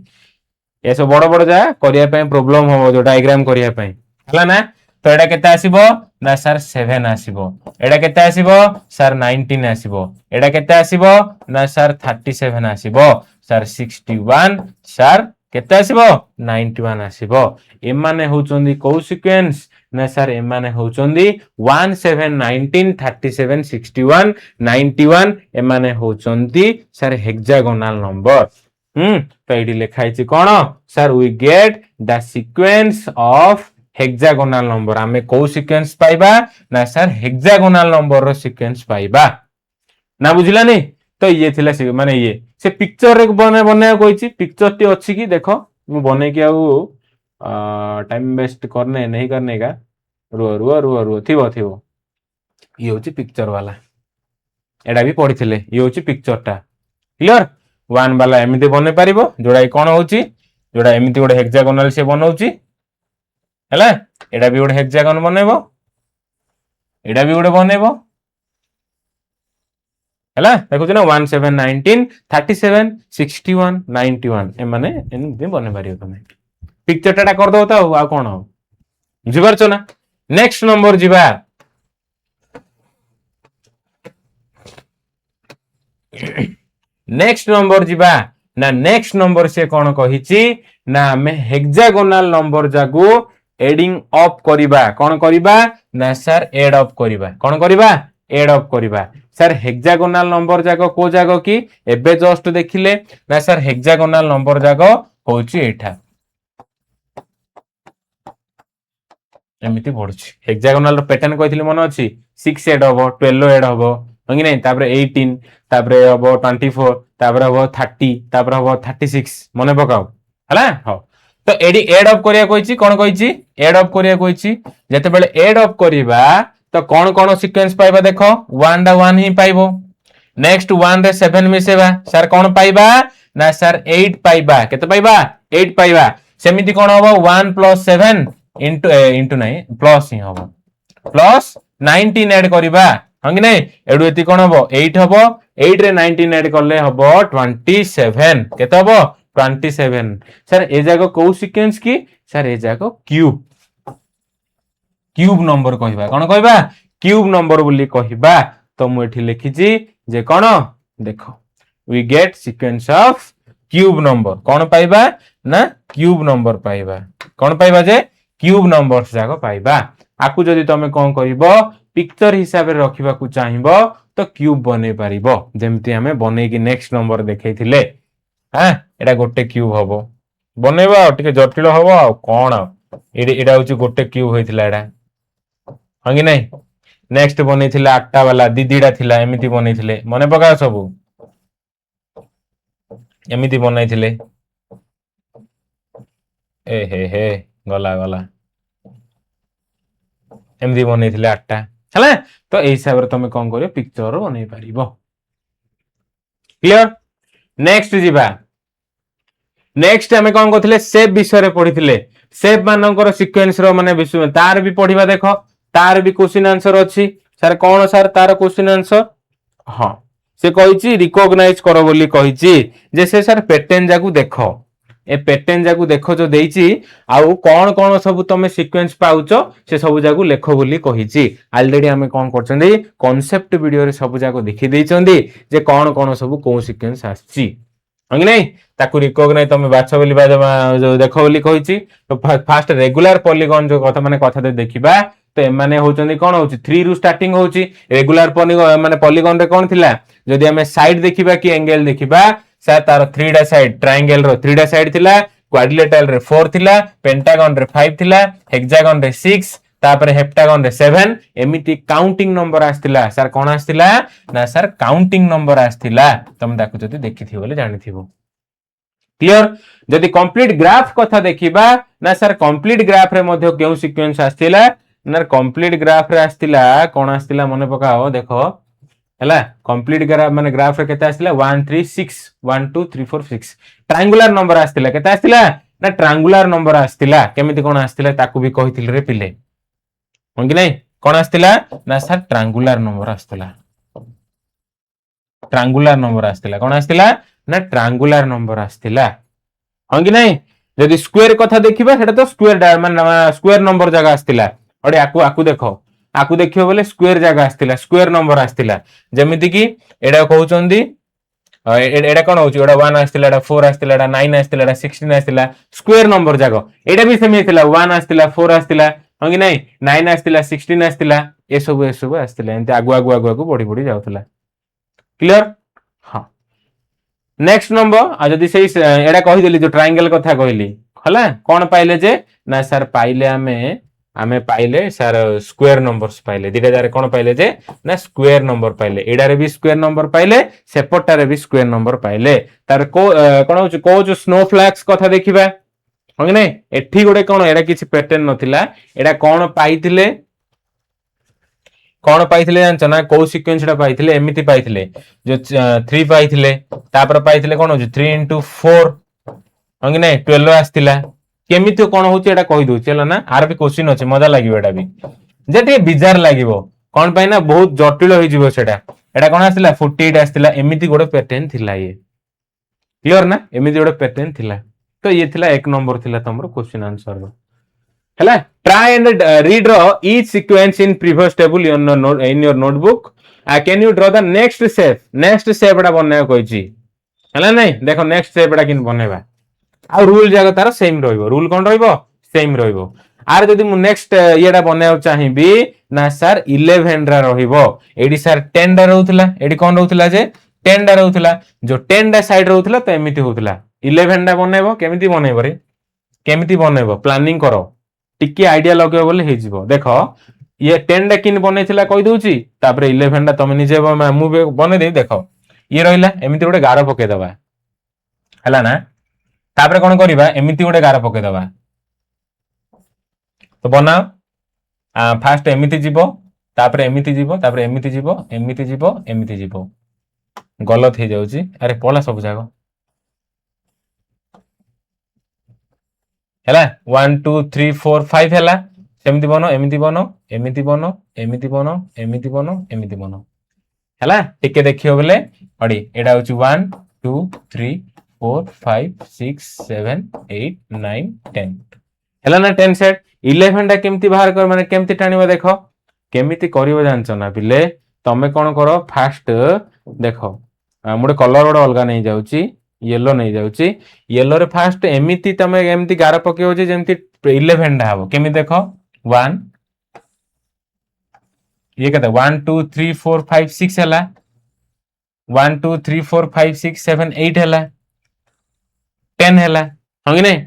ए सब बड़ बड़ जा करिया पय प्रॉब्लम हो जो डायग्राम करिया पय हला ना तो एडा केते आसीबो ना सर 7 आसीबो एडा केते आसीबो सर 19 आसीबो एडा केते आसीबो ना सर 37 आसीबो सर 61 सर केते आसीबो 91 आसीबो एमाने होचोंदी को सीक्वेंस ना सर एमाने होचोंदी 1 7 19 37 61 91 एमाने होचोंदी सर हेक्सागोनल नंबर तो एडी लिखाइछि कोन sir we get the sequence of hexagonal number आमे को सीक्वेंस पाइबा ना सर हेक्सागोनल नंबर रो सीक्वेंस पाइबा ना बुझिलानी तो ये थिला माने ये से पिक्चर रे बने कोइछि पिक्चर टी अछि कि देखो मु बने कि आउ टाइम वेस्ट करने नहीं करने का रुओ रुओ रुओ रुओ थिबो ये होछि पिक्चर वाला एडा भी पढिथिले ये होछि पिक्चर टा क्लियर 1 वाला एमिति बने पारिबो जोडा कोन होछि जोडा एमिति गोटे हेक्सागोनल से बनौछि हैला एडा भी गोटे हेक्सागोन बनेबो एडा भी गोटे बनेबो हैला देखो ना 1 7 19 37 61 91 ए माने एमिति बने पारिबो तमे पिक्चर टाटा कर दो आ कोन हो बुझि परछो ना नेक्स्ट नंबर जिबा नेक्स्ट नंबर जिबा ना नेक्स्ट नंबर से कोन कहिछि ना हमें हेक्सागोनल नंबर जागु एडिंग अप करिबा कोन करिबा ना सर एड अप करिबा कोन करिबा एड अप करिबा सर हेक्सागोनल नंबर जागो को जागो की एबे जस्ट देखिले ना सर हेक्सागोनल नंबर जागो होछि एठा एमिति पडुछि हेक्सागोनल पैटर्न कहिथिले मन अछि 6 ऐड हबो 12 ऐड हबो हंगी नै तापरे 18 तापरे हबो 24 तापरे हबो 30 तापरे हबो 36 मने पकाओ हला हो तो एडी ऐड अप करिया कहिछि कोन कहिछि ऐड अप करिया कहिछि जते बेले ऐड अप करिबा तो कोन कोन सीक्वेंस पाइबा देखो 1 दा 1 ही पाइबो नेक्स्ट 1 रे 7 मिसेबा सर कोन पाइबा ना सर 8 पाइबा केते पाइबा 8 पाइबा सेमिति कोन हबो 1 + 7 इंटू नहीं प्लस ही हबो प्लस 19 ऐड करिबा हंगी नै एडु एति कोन हबो 8 हबो 8 रे 19 ऐड करले हबो 27 केते हबो 27 सर ए जागो को सीक्वेंस की सर ए जागो क्यूब नंबर कहिबा कोन कहिबा क्यूब नंबर बोली कहिबा तो मु एठी लिखिजी जे कोन देखो we get sequence of cube number कोन पाइबा ना क्यूब नंबर पाइबा कोन पाइबा जे क्यूब नंबर्स जाको पाइबा आकु जदि तमे कोन करिवो पिक्चर हिसाब रे रखिबा को चाहिबो तो क्यूब बने पारिबो जेमति हमें बने की नेक्स्ट नंबर देखैथिले हां एडा गोटे क्यूब हबो बनेबा टिके जटिल हबो आ कोन एडा होची गोटे क्यूब होइथिला एडा हंगी नै नेक्स्ट बनेथिला 8टा वाला दीदीडा थिला एमिति बनेथिले मने पका सब एमिति बनेथिले ए हे गला गला एमदी बनेथिले 8टा हला तो ए हिसाब रे तमे कोन करियो पिक्चर बनै पारिबो क्लियर नेक्स्ट जिबा नेक्स्ट हमें कोन करथिले शेप विषय रे पढिथिले शेप मानकर सीक्वेंस रो माने विषय तार भी पढिबा देखो तार भी क्वेश्चन आंसर अछि ସାର୍ କଣ ସାର୍ ତାର क्वेश्चन आंसर ହଁ से कही रिकॉग्नाइज कर बोली कही जे से सार पैटर्न जाकू देख ए पैटर्न जाकू देख जो देइची आउ कौन कौन सब तुम सीक्वेंस पाउच से सब जाकू लेख बोली कही ऑलरेडी आमे कौन करछंदी कांसेप्ट वीडियो रे सब जाको देखि देइछंदी जे कौन कौन सब को सीक्वेंस आछि कि नहीं ताकू रिकॉग्नाइज तुम बाछ बोली जो देख बोली कही तो फास्ट रेगुलर पॉलीगन जो कथा माने कथा दे देखिबा तो एमाने होचंदी कोन होची 3 रु स्टार्टिंग होची रेगुलर पॉलीगन माने पॉलीगन रे कोन थिला जदि हमें साइड देखिबा कि एंगल देखिबा सा तार 3 डा साइड ट्रायंगल रो 3 डा साइड थिला क्वाड्रिलेटरल रे 4 थिला पेंटागन रे 5 थिला हेक्सागन रे 6 तापर हेप्टागन रे 7 एमिति काउंटिंग नंबर आस्तिला सर कोन आस्तिला ना सर काउंटिंग नंबर आस्तिला तुम ताकू जदि देखिथिबो बोले जानिथिबो क्लियर जदि कंप्लीट ग्राफ कथा देखिबा ना सर कंप्लीट ग्राफ रे मध्ये केउ सीक्वेंस आस्तिला ना कंप्लीट ग्राफ रे आस्तिला कोन आस्तिला मने पकाओ देखो हैला कंप्लीट ग्राफ माने ग्राफ रे केते आस्तिला 1 3 6 1 2 3 4 6 ट्रायंगुलर नंबर आस्तिला केते आस्तिला ना ट्रायंगुलर नंबर आस्तिला केमिति कोन आस्तिला ताकू भी कहिथिल रे पिले हो कि नहीं कोन आस्तिला ना सर ट्रायंगुलर नंबर आस्तिला ट्रायंगुलर नंबर आस्तिला कोन आस्तिला ना ट्रायंगुलर नंबर आस्तिला हो कि नहीं जदि स्क्वायर कथा देखिबा सेटा तो स्क्वायर माने स्क्वायर नंबर जगह आस्तिला अरे आकु आकु देखो आकु देखियो बोले स्क्वायर जगह आस्तिला स्क्वायर नंबर आस्तिला जेमिति कि एडा कहउचंदी एडा कोन होची एडा 1 आस्तिला एडा 4 आस्तिला एडा 9 आस्तिला एडा 16 आस्तिला स्क्वायर नंबर जगह एडा भी सेमी आस्तिला 1 आस्तिला 4 आस्तिला हो कि नहीं 9 आस्तिला 16 आस्तिला ए सब आस्तिला एंते आगु आगु आगु आगु बढ़ी बढ़ी जाउतला क्लियर हां नेक्स्ट नंबर आ जदी सेही एडा कहि देली जो ट्रायंगल कथा कहली हला कोन पाइले जे ना सर पाइले आमे पाइले सर स्क्वायर नंबर्स पाइले दिटा जारे कोन पाइले जे ना स्क्वायर नंबर पाइले एडा रे भी स्क्वायर नंबर पाइले सेपटा रे भी स्क्वायर नंबर पाइले तार को कोन होची को जो स्नो फ्लैक्स कथा देखिबा हो नै एठी गोटे कोन एडा किछि पैटर्न नथिला एडा कोन पाइथिले जानछ ना को सीक्वेंस टा पाइथिले एमिति पाइथिले जो 3 पाइथिले तापर पाइथिले कोन होची 3 into 4 हो नै 12 आस्तिला केमिति कोन होची एटा कहि दउ चला ना आर भी क्वेश्चन अछि मजा लागिबो एटा भी जेटे बिजार लागिबो कोन पय ना बहुत जटिल होई जिवो सेटा एटा कोन आस्तिला 48 आस्तिला एमिति गोटे पैटर्न थिला ये क्लियर ना एमिति गोटे पैटर्न थिला तो ये थिला एक नंबर थिला तमरो क्वेश्चन आंसर रो हैला try and redraw each sequence in previous table in your notebook can you draw the next shape एटा बने कहिची हैला नै देखो नेक्स्ट शेप एटा किन बनेबा आ रूल जगह तार सेम रहइबो रूल कोन रहइबो सेम रहइबो आर जदी मु नेक्स्ट येडा बनाउ चाहिबी ना सर 11 रा रहइबो एडी सर 10 रा रहउतला एडी कोन रहउतला जे 10 रा रहउतला जो 10 रा साइड रहउतला त एमिति होउतला 11 रा बनेबो केमिति बनेबो प्लानिंग करो टिके आइडिया लगेबो बोले हे जिवो देखो ये 10 रा किन बनेथिला कहि दउची तापर 11 रा तमे निजे मु बने दे देखो ये रहिला एमिति गोटे गारो पके दबा हला ना तापर कोन करिबा एमिति गोटे गार पके दबा तो बनाओ फास्ट एमिति जीवो तापर एमिति जीवो तापर एमिति जीवो एमिति जीवो एमिति जीवो गलत हे जाउची अरे पला सब जागो हैला 1 2 3 4 5 हैला सेमिति बनो एमिति बनो एमिति बनो एमिति बनो एमिति बनो एमिति बनो हैला टिके देखियो बोले अडी एडा होची 1 2 3 4 5 6 7 8 9 10 हैला ना 10 सेट 11 टा केमती बाहर कर माने केमती टाणीबो देखो केमिति करिवो जानचो ना पिले तमे कोन करो फास्ट देखो मोडे कलर ओडे अलगा नहीं जाउची येलो नहीं जाउची येलो रे फास्ट एमिति तमे एमिति गार पकेओ जे जेमति 11 टा हबो केमि देखो 1 ये कहता 1 2 3 4 5 6 हैला 1 2 3 4 5 6 7 8 हैला 10 हैला हंगी नहीं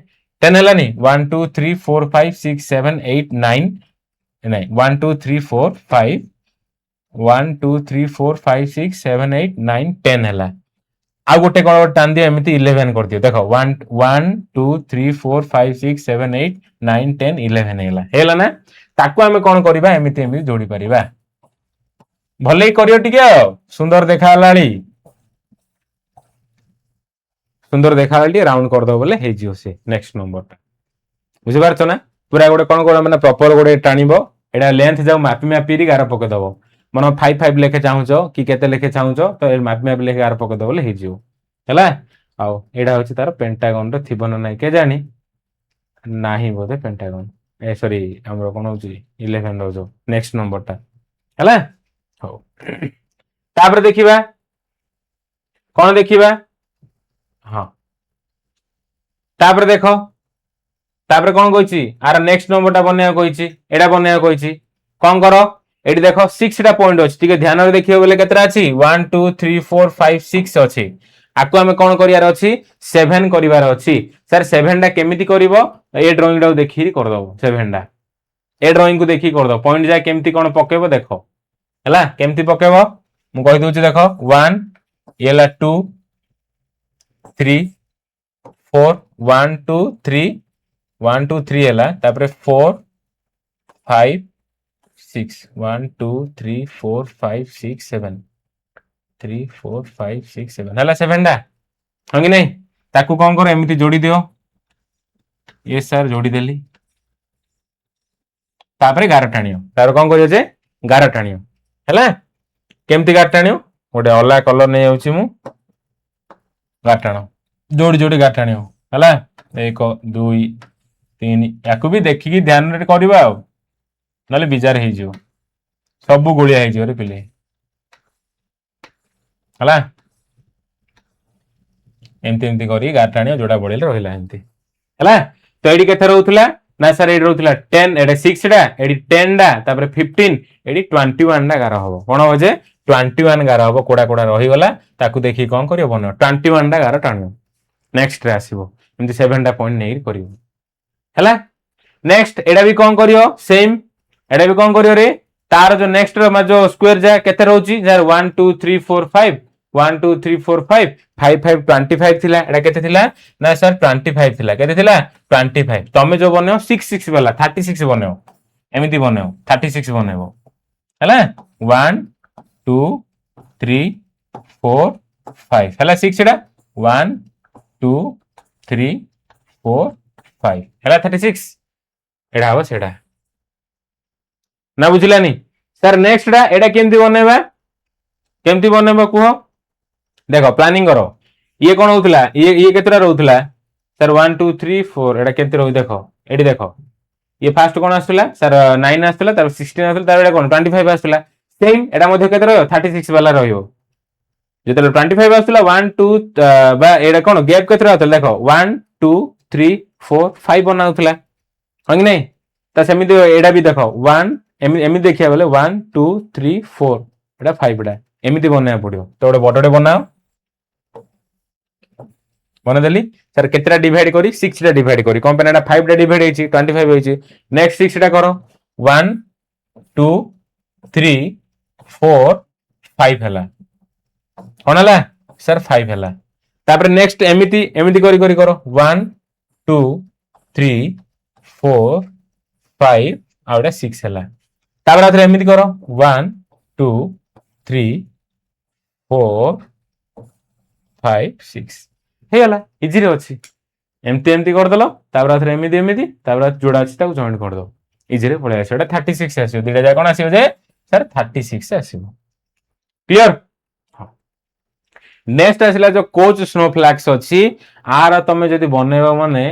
10 हैला नहीं 1 2 3 4 5 6 7 8 9 नहीं 1 2 3 4 5 1 2 3 4 5 6 7 8 9 10 हैला आ गोटे कोन टान दियो एमिति 11 कर दियो देखो 1 1 2 3 4 5 6 7 8 9 10 11 हैला ना ताको हमें कोन करबा एमिति एमिति जोड़ी परिबा भले करियो टिके सुंदर देखा लाली सुंदर देखा लाली राउंड कर दो बोले हे जियो से नेक्स्ट नंबर ता बुझि पारछ ना पूरा गोटे कोन कोन माने प्रॉपर गोटे टाणीबो एडा लेंथ जाऊ मापी मापी री गार पके दबो मन 5 5 लेखे चाहूचो कि केते लेखे चाहूचो तो ए मैप मैप लेखे आर पके दबले हे जिवो हला आउ एडा होची तार पेंटागन रे थिबो न नाही के जानी नाही बोधे पेंटागन ए सॉरी हमरो कोन होची 11 रो जो नेक्स्ट नंबर टा हला हो तापर देखिबा कोन देखिबा हां तापर देखो तापर कोन कहछि आर नेक्स्ट नंबर टा बनेया कहछि एडा बनेया कहछि कोन करो एडी देखो 6 टा पॉइंट अछि ठीक है ध्यान रे देखियो बोले केतरा अछि 1 2 3 4 5 6 अछि आकु हमें कोन करियार अछि 7 करिवार अछि सर 7 टा केमिति करबो ए ड्राइंग टा देखि कर दबो 7 टा ए ड्राइंग को देखि कर दो पॉइंट जा केमिति कोन पकेबो देखो हला केमिति पकेबो मु कहि दोछि देखो 1 येला 2 3 4 1 2 3 1 2 3 हैला तापर 4 5 6 1 2 3 4 5 6 7 3 4 5 6 7 हैला 7 टा हो कि नहीं ताकू कोन करो एमिति जोड़ी दियो ये सर जोड़ी देली तापर 11 टाणियो तार कोन करियो जे 11 टाणियो हैला केमिति 11 टाणियो गोटे अला कलर नै आउची मु 11 टाणो जोड़ी जोड़ी 11 टाणियो हैला 1 2 3 याकू भी देखि ध्यान रे करबा नले बिजार हे जियो सब गोलिया हे जियो रे पिले हला एमती एमती करी गाटाणी जोड़ा बड़ेल रहिला एमती हला तो एडी केथे रहउतला ना सर एडी रहउतला 10 एडी 6 डा एडी 10 डा तापर 15 एडी 21 डा गार हबो कोन हो जे 21 गार हबो कोडा कोडा रहि गला ताकू देखि कोन करियो बनो 21 डा गार टाणियो नेक्स्ट रे आसीबो एमती 7 डा पॉइंट नै करियो हला नेक्स्ट एडा भी कोन करियो सेम एडा भी कोन करियो रे तार जो नेक्स्ट रो जो स्क्वायर जा केते रहउची जार 1 2 3 4 5 1 2 3 4 5 5 5 25 थिला एडा केते थिला ना सर 25 थिला केते थिला 25 तमे जो बनेओ 6 6 वाला 36 बनेओ एमिति बनेओ 36 बनेबो हला 1 2 3 4 5 हला 6 एडा 1 2 3 4 5 हला 36 एडा हो सेडा ना बुझिलानी सर नेक्स्ट डा एडा केमती बनेबा कुहो देखो प्लानिंग करो ये कोन होतला ये केतरा रहउतला सर 1 2 3 4 एडा केते रहि देखो एडी देखो ये फास्ट कोन आस्तला सर 9 आस्तला तार 16 आस्तला तार एडा कोन 25 आस्तला सेम एडा मध्ये केते रहयो 36 वाला रहयो जेतले 25 आस्तला 1 2 बा एडा कोन गैप केते रहतला देखो 1 2 3 4 5 बनाउतला हंग नै त सेमिति एडा भी देखो 1 एमि देखिया बोले 1 2 3 4 एडा 5 डा एमिति बनाया पड़ियो तो गोटे बडडे बनाओ बना देली सर केतरा डिवाइड करी 6 टा डिवाइड करी कंपनी एडा 5 टा डिवाइड हेची 25 हेची नेक्स्ट 6 टा करो 1 2 3 4 5 हला कोन हला सर 5 हला तापर नेक्स्ट एमिति एमिति करी करी करो 1 2 3 4 5 आउडा 6 हला तापर आथरे एमिति करो 1 2 3 4 5 6 हे गला इजी रे अछि एमती एमती कर दलो तापर आथरे एमिति एमिति तापर जोडा अछि ताको जॉइन कर दो इजी रे पळे आसी एटा 36 आसीओ दिडा जा कोन आसीओ जे सर 36 आसीओ क्लियर नेक्स्ट आसिला जो कोच स्नोफ्लैक्स अछि आर तमे जदी बनेबा माने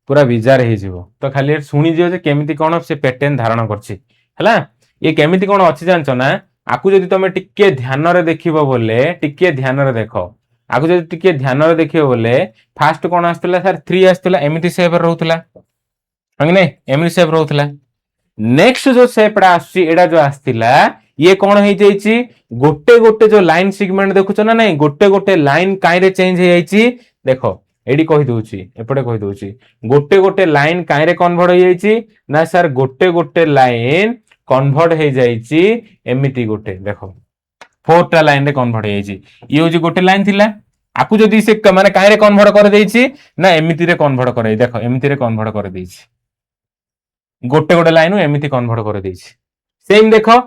पूरा बिजार हे जिवो तो खाली सुनी जियो जे केमिति कोन से पैटर्न धारण करछि हला ये केमिति कोन अछि जानछो ना आकु जदी तमे टिके ध्यान रे देखिबो बोले टिके ध्यान रे देखो आकु जदी टिके ध्यान रे देखिबो बोले फास्ट कोन आस्तला सर 3 आस्तला एमिति शेप रहउतला हंग नै एमिति शेप रहउतला नेक्स्ट जो शेपडा आसी एडा जो आस्तिला ये कोन हे जाईची गोटे गोटे जो लाइन सेगमेंट देखुछ ना नै गोटे गोटे लाइन काई रे चेंज हे जाईची देखो एडी कहि दोउची एपटे कहि दोउची गोटे गोटे लाइन काई रे कन्वर्ट हे जाईची ना सर गोटे गोटे लाइन कन्वर्ट हे जाईची एमिति गोटे देखो 4 टा लाइन रे कन्वर्ट हे जाईची ये होची गोटे लाइन थिला आकु जदी से माने काई रे कन्वर्ट कर देईची ना एमिति रे कन्वर्ट करे देखो एमिति रे कन्वर्ट कर देईची गोटे गोटे लाइन एमिति कन्वर्ट कर देईची सेम देखो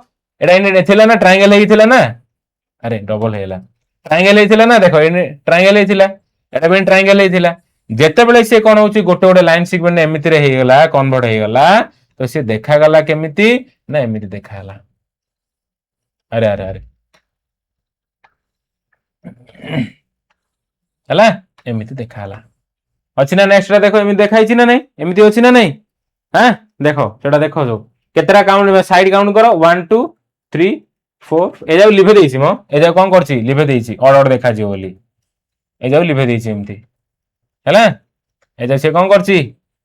एडा इन थिला ना ट्रायंगल हे थिला ना अरे डबल हेला ट्रायंगल हे थिला ना देखो इन ट्रायंगल हे थिला एडा बेन ट्रायंगल हे थिला जेते बेले से कोन होची गोटे गोटे लाइन सेगमेंट एमिति रे हे गला कन्वर्ट हे गला तो से देखा गला केमिति ना एमिति देखा गला अरे अरे अरे हला एमिति देखा हला अछि ना नेक्स्ट रा देखो एमिति देखाई छि ना नहीं एमिति अछि ना नहीं हां देखो सेटा देखो जो केतरा काउंट साइड काउंट करो 1 2 3 4 ए जाउ लिभे देइछि मो ए जाउ कोन करछि लिभे देइछि ऑर्डर देखा जियो बोली ए जाउ लिभे देइछि एमिति हला ए जाउ से कोन करछि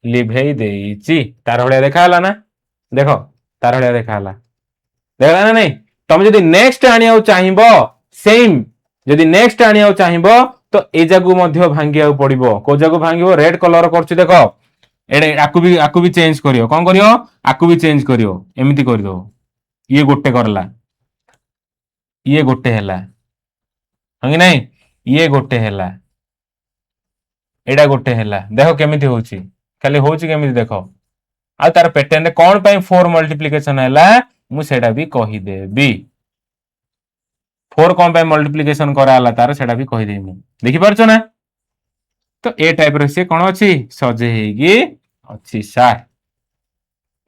लिभे देइछि तार हलिया देखा हला ना देखो तार हलिया देखा हला देखला ना नहीं तुम जदि नेक्स्ट आनिया चाहिबो सेम जदि नेक्स्ट आनिया चाहिबो तो ए जागु मध्य भांगिया पड़िबो को जागु भांगिबो रेड कलर करछि देखो एडे आकु भी चेंज करियो कोन करियो आकु भी चेंज करियो एमिति कर दो ये गोटे करला ये गोटे हैला हंगी नहीं ये गोटे हैला एडा गोटे हैला देखो केमिति होउची खाली होउची केमिति देखो आ तार पैटर्न रे कोन पई 4 मल्टीप्लिकेशन हैला मु सेडा भी कहि देबी 4 कोन पई मल्टीप्लिकेशन कराला तार सेडा भी कहि देबी देखि परछो ना तो ए टाइप रे से कोन अछि सजे हेगी अछि सार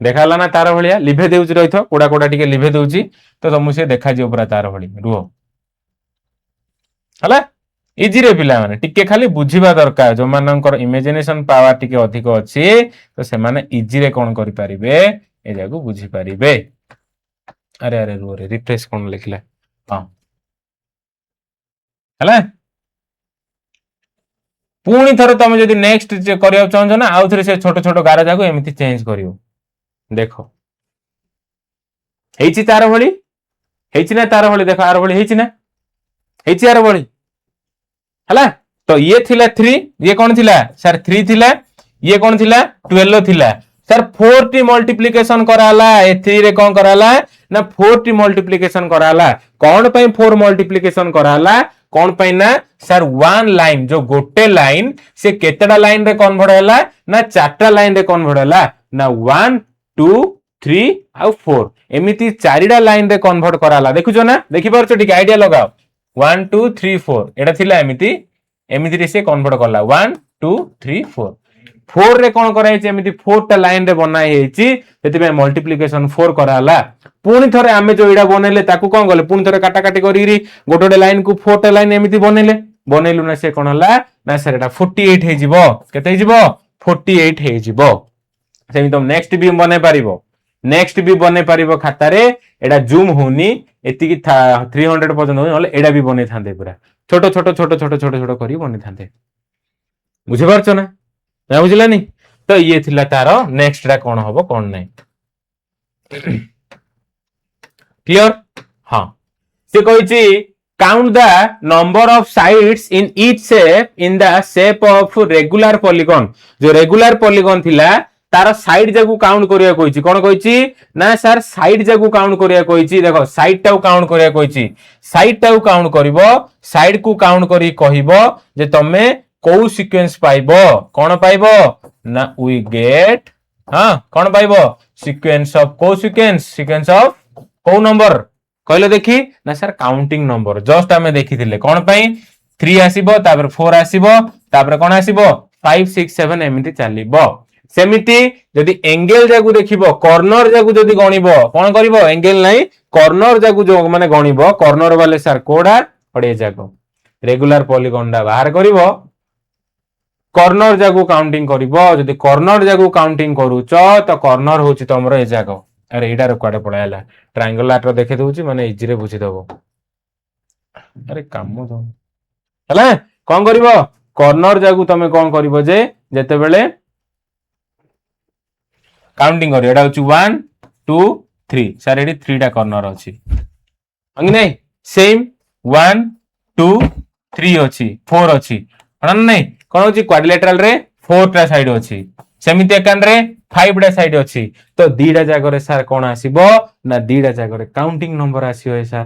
देखाला ना तार भलिया लिभे देउची रहिथो कोडा कोडा टिके लिभे देउची तो तुम से देखा जियो पूरा तार भली रुहो हला इजी रे पिला माने टिके खाली बुझिबा दरकार जो मानकर इमेजिनेशन पावर टिके अधिक अछि तो से माने इजी रे कोन करि परिबे ए जागु बुझी परिबे अरे अरे रुहो रे रिफ्रेश कोन लिखला हां हला पुणी थरे तुम जदि नेक्स्ट करियो चाहछो ना आउ थरे से छोट छोट गारा जागु एमिति चेंज करियो देखो हेची तार भली हेची ना तार भली देखो आर भली हेची ना हेची आर भली हला तो ये थिला 3 ये कोन थिला सर 3 थिला ये कोन थिला 12 थिला सर 4 टी मल्टीप्लिकेशन कराला ए 3 रे कोन कराला ना 4 टी मल्टीप्लिकेशन कराला कोन पई 4 मल्टीप्लिकेशन कराला कोन पई ना सर वन लाइन जो गोटे लाइन से केतडा लाइन रे कन्वर्ट हैला ना चारटा लाइन रे कन्वर्ट हैला ना 1 2 3 आउ 4 एमिति चारिडा लाइन रे कन्वर्ट कराला देखुछो ना देखि परछो ठीक आईडिया लगाओ 1 2 3 4 एटा थिला एमिति एमिति रे से कन्वर्ट करला 1 2 3 4 4 रे कोन कराई छि एमिति 4 टा लाइन रे बनाई हेछि सेति में मल्टीप्लिकेशन 4 कराला पुणी थरे आमे जो इडा बनेले ताकू कोन गले पुणी थरे काटा काटी करिरी गोटोडे लाइन को 4 टा लाइन एमिति बनेले बनेलु ना से कोन हला ना सर एटा 48 हे जिवो केते हे जिवो 48 हे जिवो सेमि तुम नेक्स्ट भी बने पारिबो नेक्स्ट भी बने पारिबो खाता रे एडा जूम होनी एति की 300 पर्यंत होनी हले एडा भी बने थांदे पूरा छोटो छोटो छोटो छोटो छोटो छोटो करी बने थांदे बुझे परछो ना ना बुझलानी तो ये थिला तारो नेक्स्ट रा कोन हबो कोन नै क्लियर हां से कहिछि count the number of sides in each shape in the shape of regular polygon जो रेगुलर पॉलीगॉन थिला तार साइड जाकू काउंट करिया कहिछि कोन कहिछि ना सर साइड जाकू काउंट करिया कहिछि देखो साइड टाउ काउंट करिया कहिछि साइड टाउ काउंट करिवो साइड को काउंट करी कहिवो जे तमे को सीक्वेंस पाइबो कोन पाइबो ना वी गेट हां कोन पाइबो सीक्वेंस ऑफ को सीक्वेंस ऑफ को नंबर कहले देखि ना सर काउंटिंग नंबर जस्ट हमें देखिथिले कोन पई 3 आसीबो तापर 4 आसीबो तापर कोन आसीबो 5 6 7 एमिति चलीबो सेमिति जदि एंगल जागु देखिबो कॉर्नर जागु जदि गणिबो कोन करिवो एंगल नै कॉर्नर जागु जो माने गणिबो कॉर्नर वाले सर कोडा पड़े जागो रेगुलर पॉलीगॉन डा बाहर करिवो कॉर्नर जागु काउंटिंग करिवो जदि कॉर्नर जागु काउंटिंग करूचो तो कॉर्नर होची तमरो ए जागो अरे एडा रे कोडे पळायला ट्रायंगल आटर देखे दउची माने इजी रे बुझी दबो अरे काम दो हला कोन करिवो कॉर्नर जागु तमे कोन करिवो जे जते बेले काउंटिंग करियो एडा होची 1 2 3 सर एडी 3 टा कॉर्नर अछि अंग नै सेम 1 2 3 अछि 4 अछि अन नै कोन होची क्वाड्रिलेटरल रे 4 टा साइड अछि सेमिति एकान रे 5 टा साइड अछि तो दीडा जागा रे सर कोन आसीबो ना दीडा जागा रे काउंटिंग नंबर आसीबो सर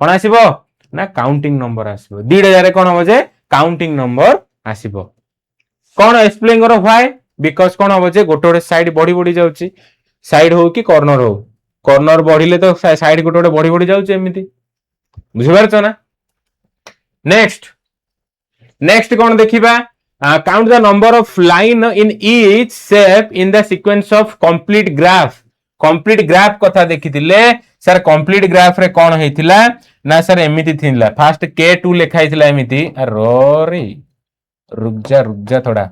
कोन आसीबो ना काउंटिंग नंबर आसीबो दीडा जागा रे कोन हो जे काउंटिंग नंबर आसीबो कोन एक्सप्लेन करो व्हाई बिकॉज कोन हो जे गोटे साइड बढ़ी बढ़ी जाउची साइड हो कि कॉर्नर बढ़िले तो साइड गोटे बढ़ी बढ़ी जाउची एमिति बुझि परछ ना नेक्स्ट कोन देखिबा count the number of line in each shape in the sequence of complete graph कथा देखिथिले सर कंप्लीट ग्राफ रे कौन हेतिला ना सर एमिति थिला फास्ट k2 लिखा हेतिला एमिति रे रुक जा थोड़ा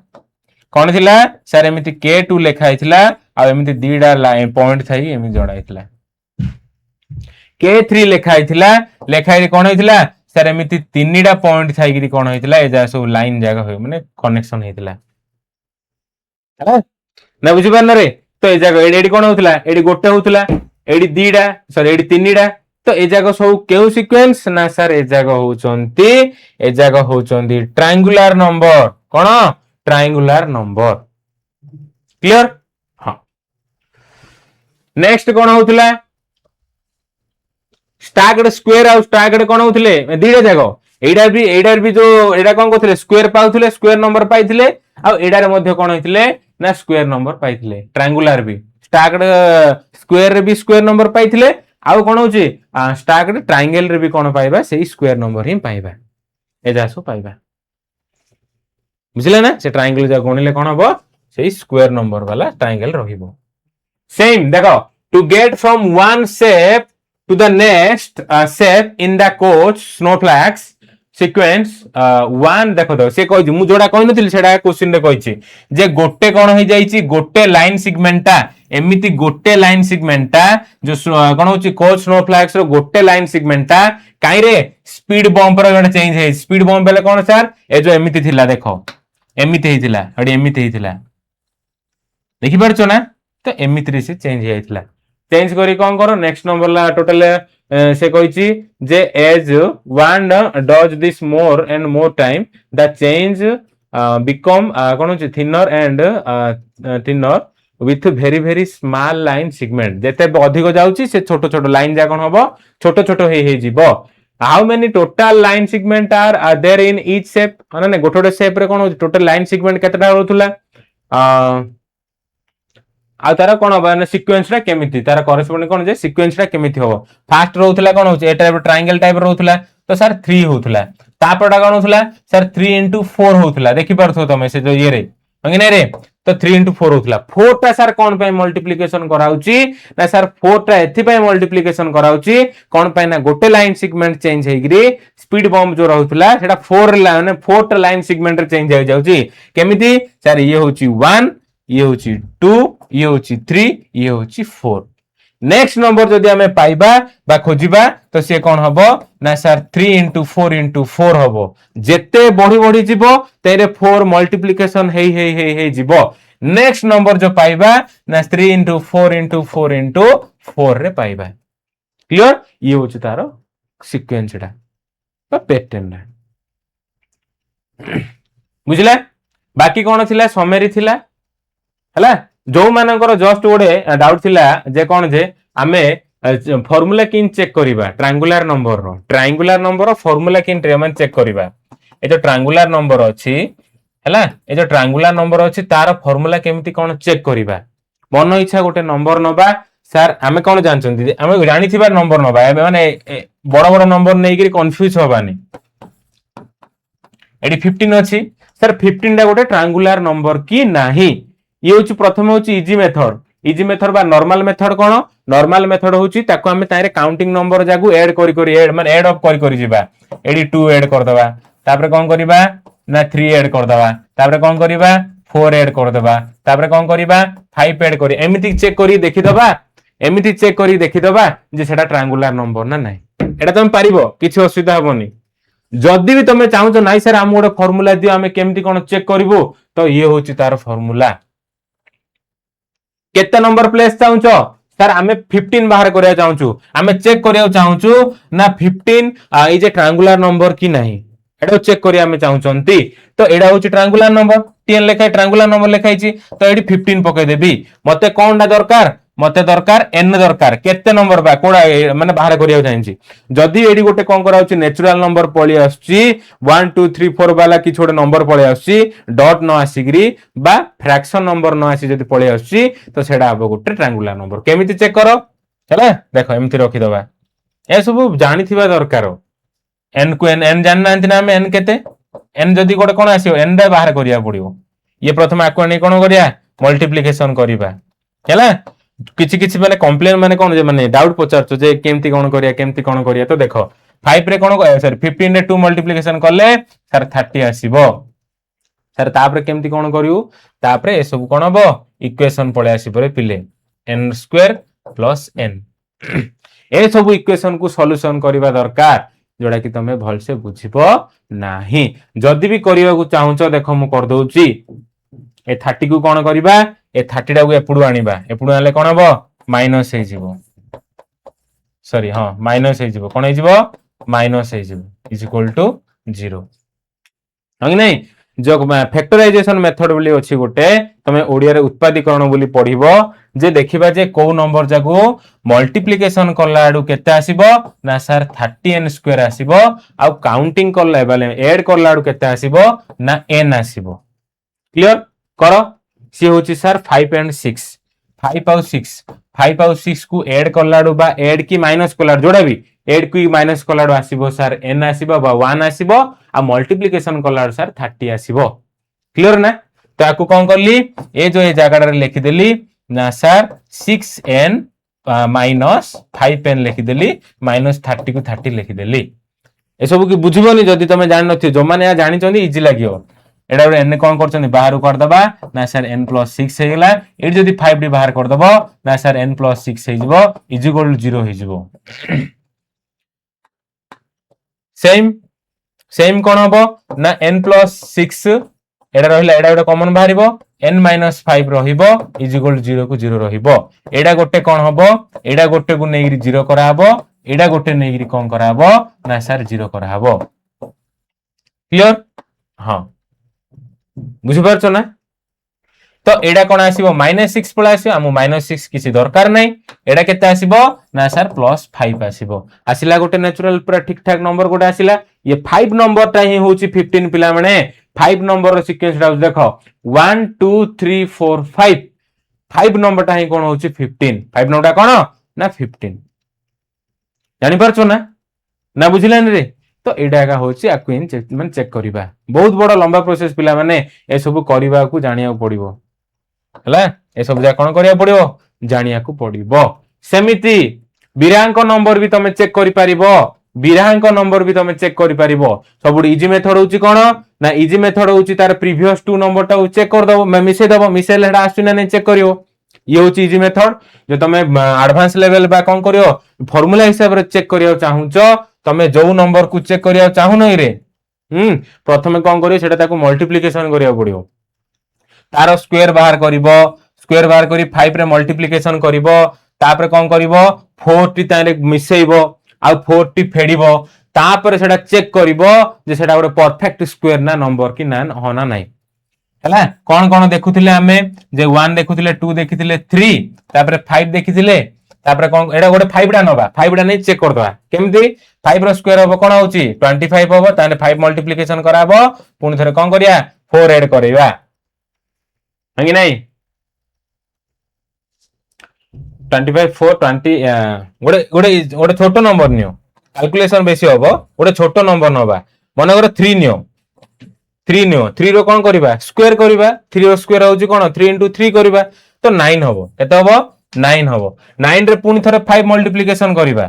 कौन थिला सर एमिति k2 लिखा हेतिला आ एमिति दीडा लाइन पॉइंट थाई एमिति जोड़ा हेतिला k3 लिखा हेतिला कौन हेतिला सर एमिति तीनटा पॉइंट थाई कि कौन हेतिला ए जा सब लाइन जागा होय माने कनेक्शन हेतिला ना बुझी पार रे तो ए जागा एडी कौन होतिला एडी गोटे होतिला एडी दीडा सॉरी एडी तीनटा तो ए जागा सब केउ सीक्वेंस ना सर ए जागा होचंती ट्रायंगुलर नंबर कौन ट्रायंगुलर नंबर क्लियर हां नेक्स्ट कौन होतिला स्टैक्ड स्क्वायर और स्टैक्ड कौन होतिले दीडा जागा एडा भी जो एडा कौन करथिले स्क्वायर पाउथिले स्क्वायर नंबर पाइथिले आ एडा रे मध्ये कौन होइथिले ना स्क्वायर नंबर पाइथिले ट्रायंगुलर भी स्टैक्ड स्क्वायर रे भी स्क्वायर नंबर पाइथिले आउ कौन होची स्टैक्ड ट्रायंगल रे भी कौन पाइबा सेही स्क्वायर नंबर ही पाइबा ए जासो पाइबा बुझिले ना से ट्रायंगल जा गणिले कौन हबो सेही स्क्वायर नंबर वाला ट्रायंगल रहिबो सेम देखो to get from one shape to the next shape in the coach snowflakes sequence one देखो तो से कहै मु जोडा कहै नथिल सेडा क्वेश्चन रे कहै जे गोटे कोन होई जाई छि गोटे लाइन सेगमेंटा एमिति गोटे लाइन सेगमेंटा जो कोन होछि कोच स्नोफ्लैक्स रो गोटे लाइन सेगमेंटा काई रे स्पीड बम्प रो गण चेंज है स्पीड बम्प बेले कोन सर ए जो एमिति थिला देखो एमिति हेतिला अडी एमिति हेतिला देखि परछो ना तो एमिति रे से चेंज हे हेतिला चेंज करी कौन करो नेक्स्ट नंबर ला टोटल से कहिची जे as one does this more and more time the change become कोन होची thinner and thinner with very very small line segment जेते अधिक जाउची से छोटो छोटो लाइन जा कोन हबो छोटो छोटो हे जीवो how many total line segment are there in each shape माने गोटोडे शेप रे कोन होची टोटल लाइन सेगमेंट केतटा होतुला आ तारा कोन होबा सीक्वेंस रा केमिति तारा करेस्पोंडिंग कोन जे सीक्वेंस रा केमिति होबो फास्ट रहउतला कोन होचे ए टाइप ट्रायंगल टाइप रहउतला तो सर 3 होउतला तापडा कोन होतला सर 3 * 4 होउतला देखि परथो तमे से जो ये रे अंगे नै रे तो 3 * 4 होउतला 4 टा सर कोन पे मल्टीप्लिकेशन कराउची ना सर 4 टा एथि पे मल्टीप्लिकेशन कराउची कोन पे ना गोटे लाइन सेगमेंट चेंज हेगिरी स्पीड बम्प जो रहउतला सेटा 4 लाइन 4 टा लाइन सेगमेंट रे चेंज हो जाउची केमिति सर ये होची 1 ये होची 2 ये होची 3 ये होची 4 नेक्स्ट नंबर जदि हमें पाइबा बा खोजिबा तो से कोन हबो ना सर 3 * 4 * 4 हबो जेते बढ़ी बढ़ी जीवो तेरे 4 मल्टीप्लिकेशन हे जीवो नेक्स्ट नंबर जो पाइबा ना 3 * 4 * 4 * 4 रे पाइबा क्लियर ये होची तारो सीक्वेंस डा बा पैटर्न बुझले बाकी कोन थिला समरी थिला हला जो मानकर जस्ट गोटे डाउट थिला जे कोन जे आमे फार्मूला किन चेक करिबा ट्रायंगुलर नंबर फार्मूला किन रे चेक करिबा ए जो ट्रायंगुलर नंबर अछि हला ए जो ट्रायंगुलर नंबर अछि तार फार्मूला केमिति कोन चेक करिबा मन इच्छा गोटे नंबर नबा सर आमे कोन जानचंती आमे जानि थिबा नंबर नबा माने बड़ बड़ नंबर नै कि कंफ्यूज होबानी एडी 15 अछि सर 15 टा गोटे ट्रायंगुलर नंबर की नाही ये होची प्रथम होची इजी मेथड बा नॉर्मल मेथड कोन नॉर्मल मेथड होची ताको हमें तारे काउंटिंग नंबर जागु ऐड करी ऐड माने ऐड अप करी जिबा एडी 2 ऐड कर दबा तापरे कोन करिबा ना 3 ऐड कर दबा तापरे कोन करिबा 4 ऐड कर दबा तापरे कोन करिबा 5 ऐड करी एमिति चेक करी देखि दबा जे सेटा ट्रायंगुलर नंबर ना नाही एटा तुम पारिबो किछि असुविधा होबनी जदि भी तुम चाहू नाइ सर हम गोटे फार्मूला दियो हमें केमती कोन चेक करिवो तो ये होची तार फार्मूला केते नंबर प्लेस चाहूच सर आमे 15 बाहर करिया चाहूचु आमे चेक करिया चाहूचु ना 15 ई जे ट्रायंगुलर नंबर की नाही एडो चेक करिया आमे चाहूचंती तो एडा होची ट्रायंगुलर नंबर 10 लेखाय ट्रायंगुलर नंबर लेखाय छि तो एडी 15 पके देबी मते कोनडा दरकार मते दरकार n दरकार केते नंबर बा कोडा माने बाहर करिया चाहछि जदी एडी गोटे कोन कराउछि नेचुरल नंबर पळी आछि 1 2 3 4 वाला कि छोटे नंबर पळी आछि डॉट न आसीग्री बा फ्रैक्शन नंबर न आसी जदी पळी आछि तो सेडा आबो गोटे ट्रायंगुलर नंबर केमिति चेक करो चला देखो एमति रखि दबा ए सब जानि थिबा दरकार n को n जान नांति ना हम n केते n जदी गोटे कोन आसीओ n रे बाहर करिया पड़ियो ये प्रथम आको नै कोन करिया मल्टीप्लिकेशन करिबा चला किछि किछि माने कंप्लेन माने कोन जे माने डाउट पचारछो जे केमती कोन करिया तो देखो 5 रे कोन सॉरी 15 रे 2 मल्टीप्लिकेशन करले सर 30 आसीबो सर तापर केमती कोन करियो तापर ए सब कोन हबो इक्वेशन पळे आसीबो रे पिले n स्क्वायर प्लस n ए सब इक्वेशन को सॉल्यूशन करबा दरकार जोड़ा कि तमे भल से बुझिबो नाही जदी भी करिया को चाहूचो देखो मु कर दोउची ए 30 को कोन करबा ए 30 टा को एपुडू आनिबा एपुडू आले कोन हबो माइनस हे जिवो सॉरी हां माइनस हे जिवो कोन हे जिवो माइनस हे जिवो इज इक्वल टू 0 हंग नहीं जो फैक्टराइजेशन मेथड बोली अछि गोटे तमे ओडिया रे उत्पादीकरण बोली पढिबो जे देखिबा जे को नंबर जागो मल्टीप्लिकेशन करला आडू केते आसीबो ना सर 30n स्क्वायर आसीबो आ काउंटिंग करला बेले ऐड करला आडू केते आसीबो ना n आसीबो क्लियर करो सी होची सर 5 एंड 6 5 और 6 को ऐड करला आडू बा ऐड की माइनस करला जोड़ा भी ऐड की माइनस करला आडू आसीबो सर n आसीबो बा 1 आसीबो आ मल्टीप्लिकेशन करला आडू सर 30 आसीबो क्लियर ना तो आकु कोन करली ए जो ए जागा रे लिखि देली ना सर 6n माइनस 5n लिखि देली माइनस 30 को 30 लिखि देली ए सब की बुझिबोनी जदी तमे जान नथि जो माने जानि चंदी इजी लागियो एडा रे n कोन करचंदी बाहर कर दबा ना सर n + 6 हेला ए जदी 5 डी बाहर कर दबो ना सर n + 6 हे जिवो इज इक्वल टू 0 हे जिवो सेम कोन हबो ना n + 6 एडा रहिला एडा गोटे कॉमन बाहरिबो n - 5 रहिबो इज इक्वल टू 0 को 0 रहिबो एडा गोटे कोन हबो एडा गोटे को नेगिरी 0 करा हबो एडा गोटे नेगिरी कोन करा हबो ना सर 0 करा हबो क्लियर हां बुझि परछो ना तो एडा कोन आसीबो -6 पळे आसीबो हमु -6 किसी दरकार नै एडा केते आसीबो ना सर +5 आसीबो आसिला गोटे नेचुरल पूरा ठीक ठाक नंबर गोटे आसिला ये 5 नंबर ता ही होची 15 पिला माने 5 नंबर रो सीक्वेंस डाउस देखो 1 2 3 4 5 5 नंबर ता ही कोन होची 15 5 नंबर ता कोन ना 15 जानि परछो ना बुझिलान रे तो एडा का होची आक्विन चेक करिबा बहुत बड़ लंबा प्रोसेस पिला माने ए सब करिबा को जानिया पड़िबो हला ए सब जा कोन करिया पड़िबो जानिया को पड़िबो सेमिति बिरांक नंबर भी तमे चेक करि परिबो बिरांक नंबर भी तमे चेक करि परिबो सबुड इजी मेथड होची कोन ना इजी मेथड होची तार प्रीवियस 2 नंबर टा चेक कर दबो मिसे दबो मिसेल हेडा आसु ना नै चेक करियो ये होची इजी मेथड जो तमे एडवांस लेवल बा कोन करियो फार्मूला हिसाब रे चेक करियो चाहूचो तमे जो नंबर को चेक करिया चाहू नै रे प्रथमे कोन करियो सेटा ताको मल्टीप्लिकेशन करिया पड़ियो तार स्क्वायर बाहर करिवो स्क्वायर बाहर करी 5 रे मल्टीप्लिकेशन करिवो तापर कोन करिवो 4 तारे मिसेइबो आ 4 फेडिबो तापर सेटा चेक करिवो जे सेटा गोटे परफेक्ट स्क्वायर ना नंबर की ना होना नाही हला कोन कोन देखुथिले हमें जे 1 देखुथिले 2 देखिथिले 3 तापर 5 देखिथिले तापर कोन एडा गोटे 5 टा नबा 5 टा नै चेक कर दवा केमती 5 रो स्क्वायर होबो कोन होची 25 होबो ताने 5 मल्टीप्लिकेशन कराबो पुनी थरे कोन करिया 4 ऐड करैबा हंगी नै 25 4 20 गोटे छोटो नंबर नियो कैलकुलेशन बेसी होबो गोटे छोटो नंबर नबा माने करे 3 नियो 3 रो कोन करिबा स्क्वायर करिबा 3 रो स्क्वायर होची कोन 3 * 3 करिबा तो 9 होबो केते होबो 9 होबो 9 रे पुनी थरे 5 मल्टीप्लिकेशन करिबा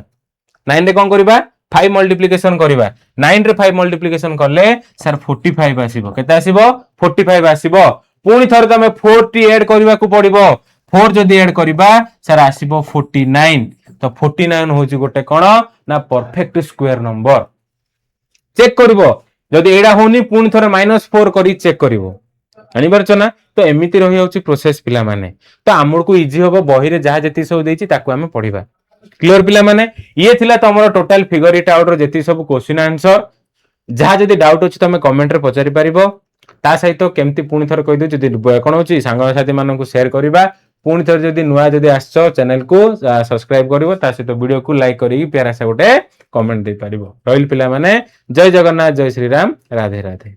9 रे कोन करिबा 5 मल्टीप्लिकेशन करिबा 9 रे 5 मल्टीप्लिकेशन करले सर 45 आसीबो केते आसीबो 45 आसीबो पुनी थरे तमे 40 ऐड करिबा को पड़िबो 4 जदी ऐड करिबा सर आसीबो 49 तो 49 होची गोटे कोन ना परफेक्ट स्क्वायर नंबर चेक करिवो जदी एडा होनी पुनी थरे -4 करी चेक करिवो जानि परछ ना तो एमिति रहि होची प्रोसेस पिला माने तो हमर को इजी होबो बही रे जहा जति सब देछि ताकू हमें पढिबा क्लियर पिला माने ये थिला तमरो टोटल फिगर इट आउट रो जति सब क्वेश्चन आंसर जहा जदी डाउट अछि तमे कमेंट रे पचारि परिबो ता सहित केमती पुनी थरे कहि दउ जदी कोन होची सांग साथी मानन को शेयर करिबा पुनी थरे जदी नुआ जदी आछो चैनल को सब्सक्राइब करिवो ता सहित वीडियो को लाइक करी प्यारा से गोटे कमेंट दे परिबो रहिल पिला माने जय जगन्नाथ जय श्री राम राधे राधे।